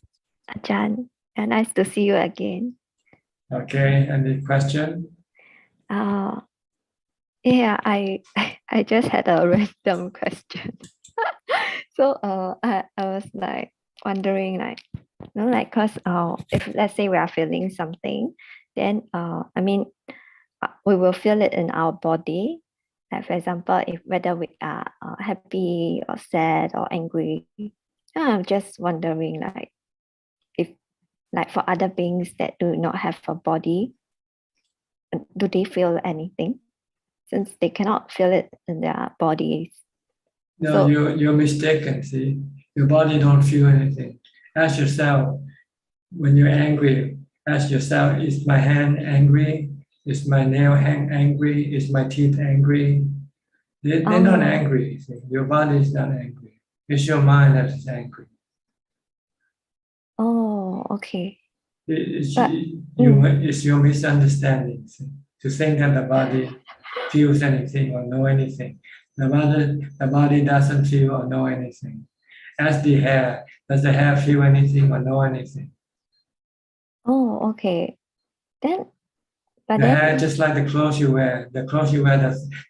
Ajahn. Nice to see you again. Okay, any question? Yeah, I just had a random question. So I was like wondering like, you know, like cause if let's say we are feeling something, then I mean we will feel it in our body. Like for example, if whether we are happy or sad or angry. I'm just wondering like if like for other beings that do not have a body, do they feel anything? Since they cannot feel it in their bodies. No, So, you're mistaken. See, your body don't feel anything. Ask yourself when you're angry. Ask yourself: is my hand angry? Is my nail angry? Is my teeth angry? They're not angry. See? Your body is not angry. It's your mind that is angry. Oh, okay. It's your misunderstanding. See? To think that the body feels anything or know anything. The body doesn't feel or know anything. Ask the hair. Does the hair feel anything or know anything? Oh, okay. Then, but the hair, just like the clothes you wear. The clothes you wear,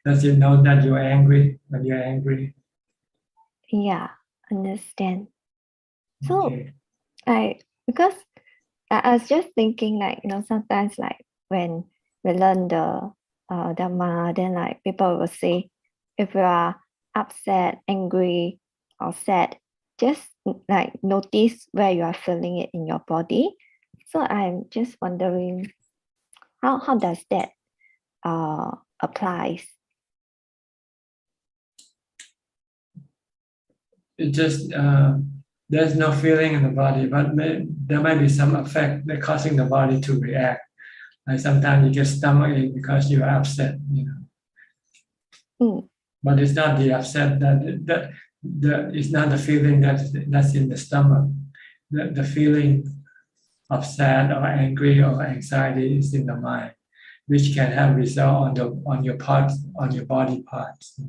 does it know that you're angry when you're angry? Yeah, understand. So, because I was just thinking like, you know, sometimes like when we learn the Dhamma, then like people will say, if you are upset, angry, or sad, just like notice where you are feeling it in your body. So I'm just wondering, how does that applies? It just there's no feeling in the body, but there might be some effect that causing the body to react. Like sometimes you get stomachache because you're upset, you know. But it's not the upset it's not the feeling that's in the stomach. The feeling of sad or angry or anxiety is in the mind, which can have result on your parts, on your body parts.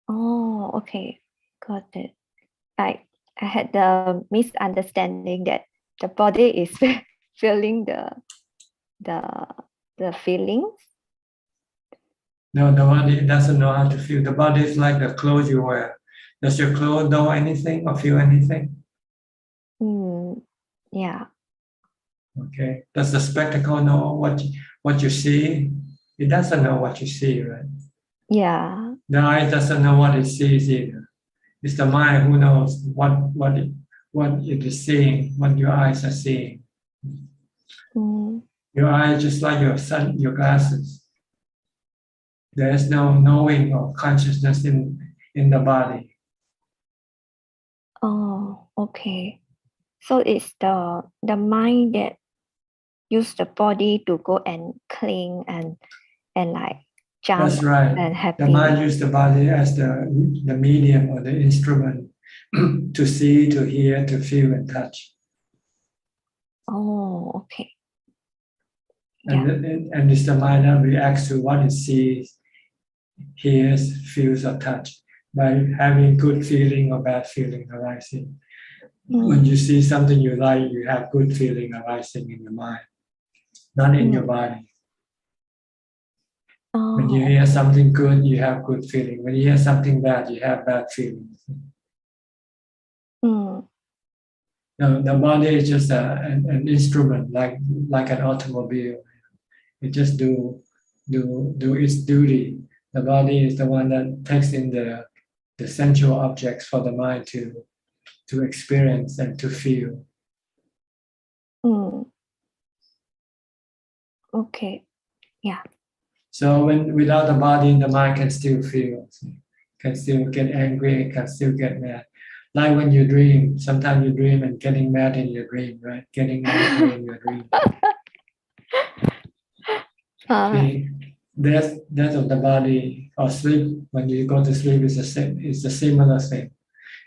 Oh, okay, got it. I had the misunderstanding that the body is feeling the feelings. No, the body doesn't know how to feel. The body is like the clothes you wear. Does your clothes know anything or feel anything? Yeah. Okay. Does the spectacle know what you see? It doesn't know what you see, right? Yeah. The eye doesn't know what it sees either. It's the mind who knows what it is seeing, what your eyes are seeing. Your eyes, just like your glasses. There is no knowing or consciousness in the body. Oh, okay. So it's the mind that use the body to go and cling and like jump. That's right. And happy. The mind uses the body as the medium or the instrument to see, to hear, to feel, and touch. Oh, okay. And it's the mind that reacts to what it sees, hears, feels, or touch by having good feeling or bad feeling arising. When you see something you like, you have good feeling arising in your mind, not in your body. When you hear something good, you have good feeling. When you hear something bad, you have bad feelings. The body is just an instrument, like an automobile. It just do its duty. The body is the one that takes in the sensual objects for the mind to experience and to feel. Okay. Yeah. So without the body, the mind can still feel, can still get angry, can still get mad. Like when you dream, sometimes you dream and getting mad in your dream, right? Getting angry in your dream. Death of the body or sleep, when you go to sleep, is a similar thing.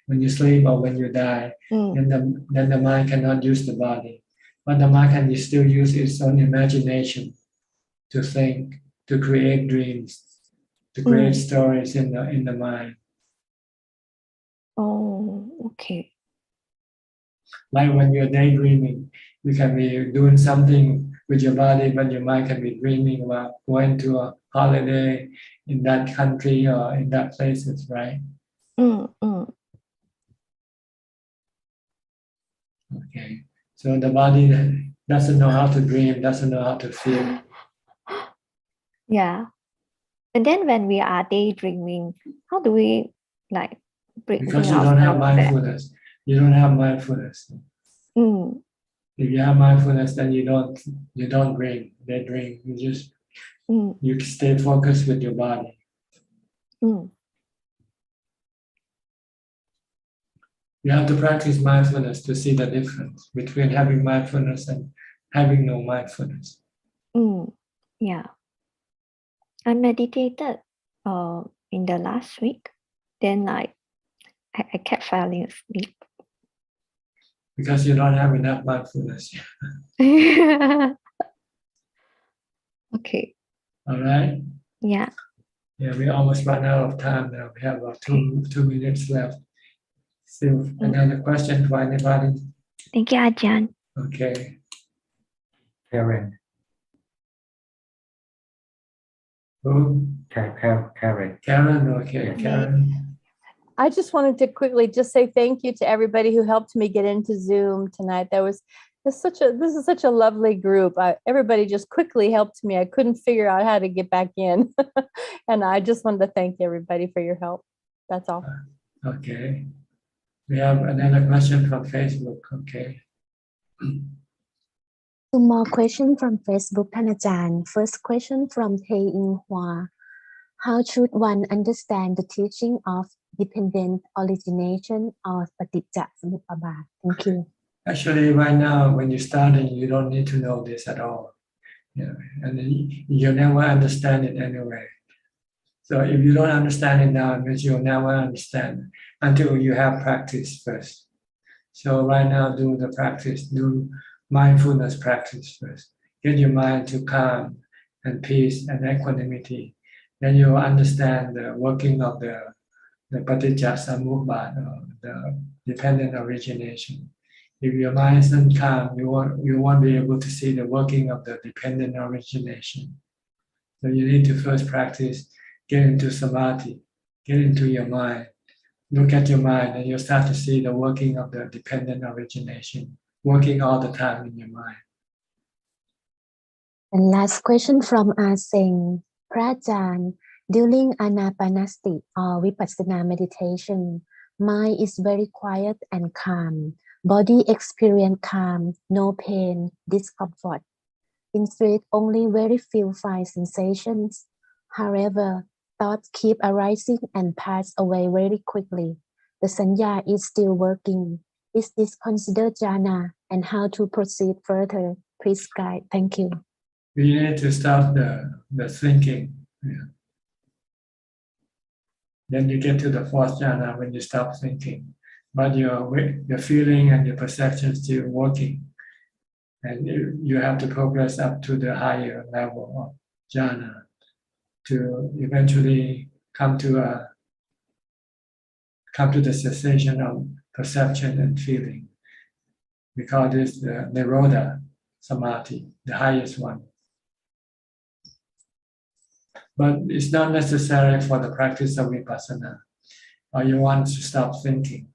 When you sleep or when you die, then the mind cannot use the body. But the mind can still use its own imagination to think, to create dreams, to create stories in the mind. Oh, okay. Like when you're daydreaming, you can be doing something with your body, but your mind can be dreaming about going to a holiday in that country or in that places, right? Okay. So the body doesn't know how to dream, doesn't know how to feel. Yeah. And then when we are daydreaming, how do we like because you don't have mindfulness. You don't have mindfulness. If you have mindfulness, then you don't dream, daydream. You just you stay focused with your body. You have to practice mindfulness to see the difference between having mindfulness and having no mindfulness. Yeah. I meditated in the last week. Then I kept falling asleep. Because you don't have enough mindfulness. Okay. All right? Yeah. Yeah, we almost run out of time now. We have about two minutes left. Still another question for anybody? Thank you, Ajahn. Okay. Karen. Who? Karen. Karen, okay, Yes. Karen. I just wanted to quickly just say thank you to everybody who helped me get into Zoom tonight. This is such a lovely group. Everybody just quickly helped me. I couldn't figure out how to get back in. And I just wanted to thank everybody for your help. That's all. Okay. We have another question from Facebook. Okay. Two more questions from Facebook, Ajahn. First question from Tae In Hua. How should one understand the teaching of dependent origination or paticca samuppada? Thank you. Actually, right now, when you're starting, you don't need to know this at all. Yeah, and you'll never understand it anyway. So if you don't understand it now, it means you'll never understand until you have practice first. So right now, do the practice, do mindfulness practice first. Get your mind to calm and peace and equanimity. Then you'll understand the working of the paticca samuppada, or the dependent origination. If your mind isn't calm, you won't be able to see the working of the dependent origination. So you need to first practice, get into samadhi, get into your mind, look at your mind, and you'll start to see the working of the dependent origination, working all the time in your mind. And last question from Aseng. Prajaan, during anapanasati or vipassana meditation, mind is very quiet and calm. Body experience calm, no pain, discomfort. Instead, only very few fine sensations. However, thoughts keep arising and pass away very quickly. The sanya is still working. Is this considered jhana, and how to proceed further? Please guide. Thank you. We need to stop the thinking. Yeah. Then you get to the fourth jhana when you stop thinking. But your feeling and your perception is still working. And you have to progress up to the higher level of jhana to eventually come to the cessation of perception and feeling. We call this the Nirodha Samadhi, the highest one. But it's not necessary for the practice of vipassana. Or you want to stop thinking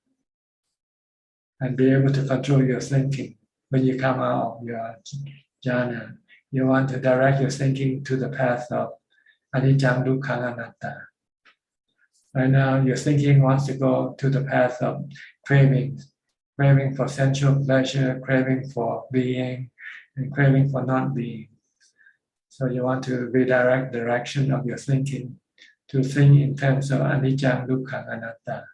and be able to control your thinking. When you come out of your jhana, you want to direct your thinking to the path of anicca, dukkha, anatta. Right now, your thinking wants to go to the path of cravings, craving for sensual pleasure, craving for being, and craving for not being. So you want to redirect the direction of your thinking to think in terms of anicca, dukkha, anatta.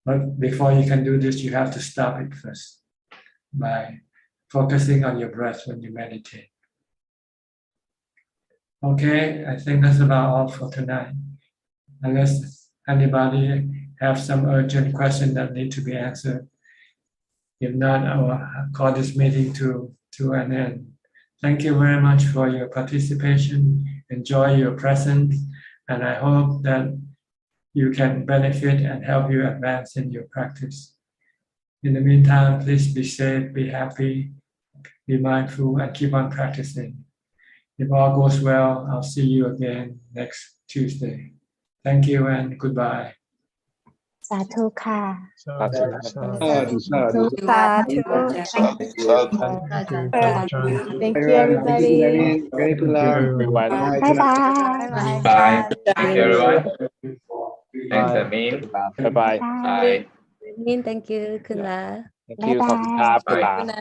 But before you can do this, you have to stop it first by focusing on your breath when you meditate. Okay, I think that's about all for tonight. Unless anybody have some urgent question that need to be answered. If not, I will call this meeting to an end. Thank you very much for your participation. Enjoy your presence, and I hope that you can benefit and help you advance in your practice. In the meantime, please be safe, be happy, be mindful, and keep on practicing. If all goes well, I'll see you again next Tuesday. Thank you and goodbye. สาธุค่ะ Sadhu, Sadhu, sadhu. Sadhu. Thank you, everybody. Thank you, everyone. Bye bye. Bye. Thank you, everyone. Thanks, Bye. Amin. Bye bye. Bye. Thank you คุณลา Thank you ขอบคุณครับคุณลา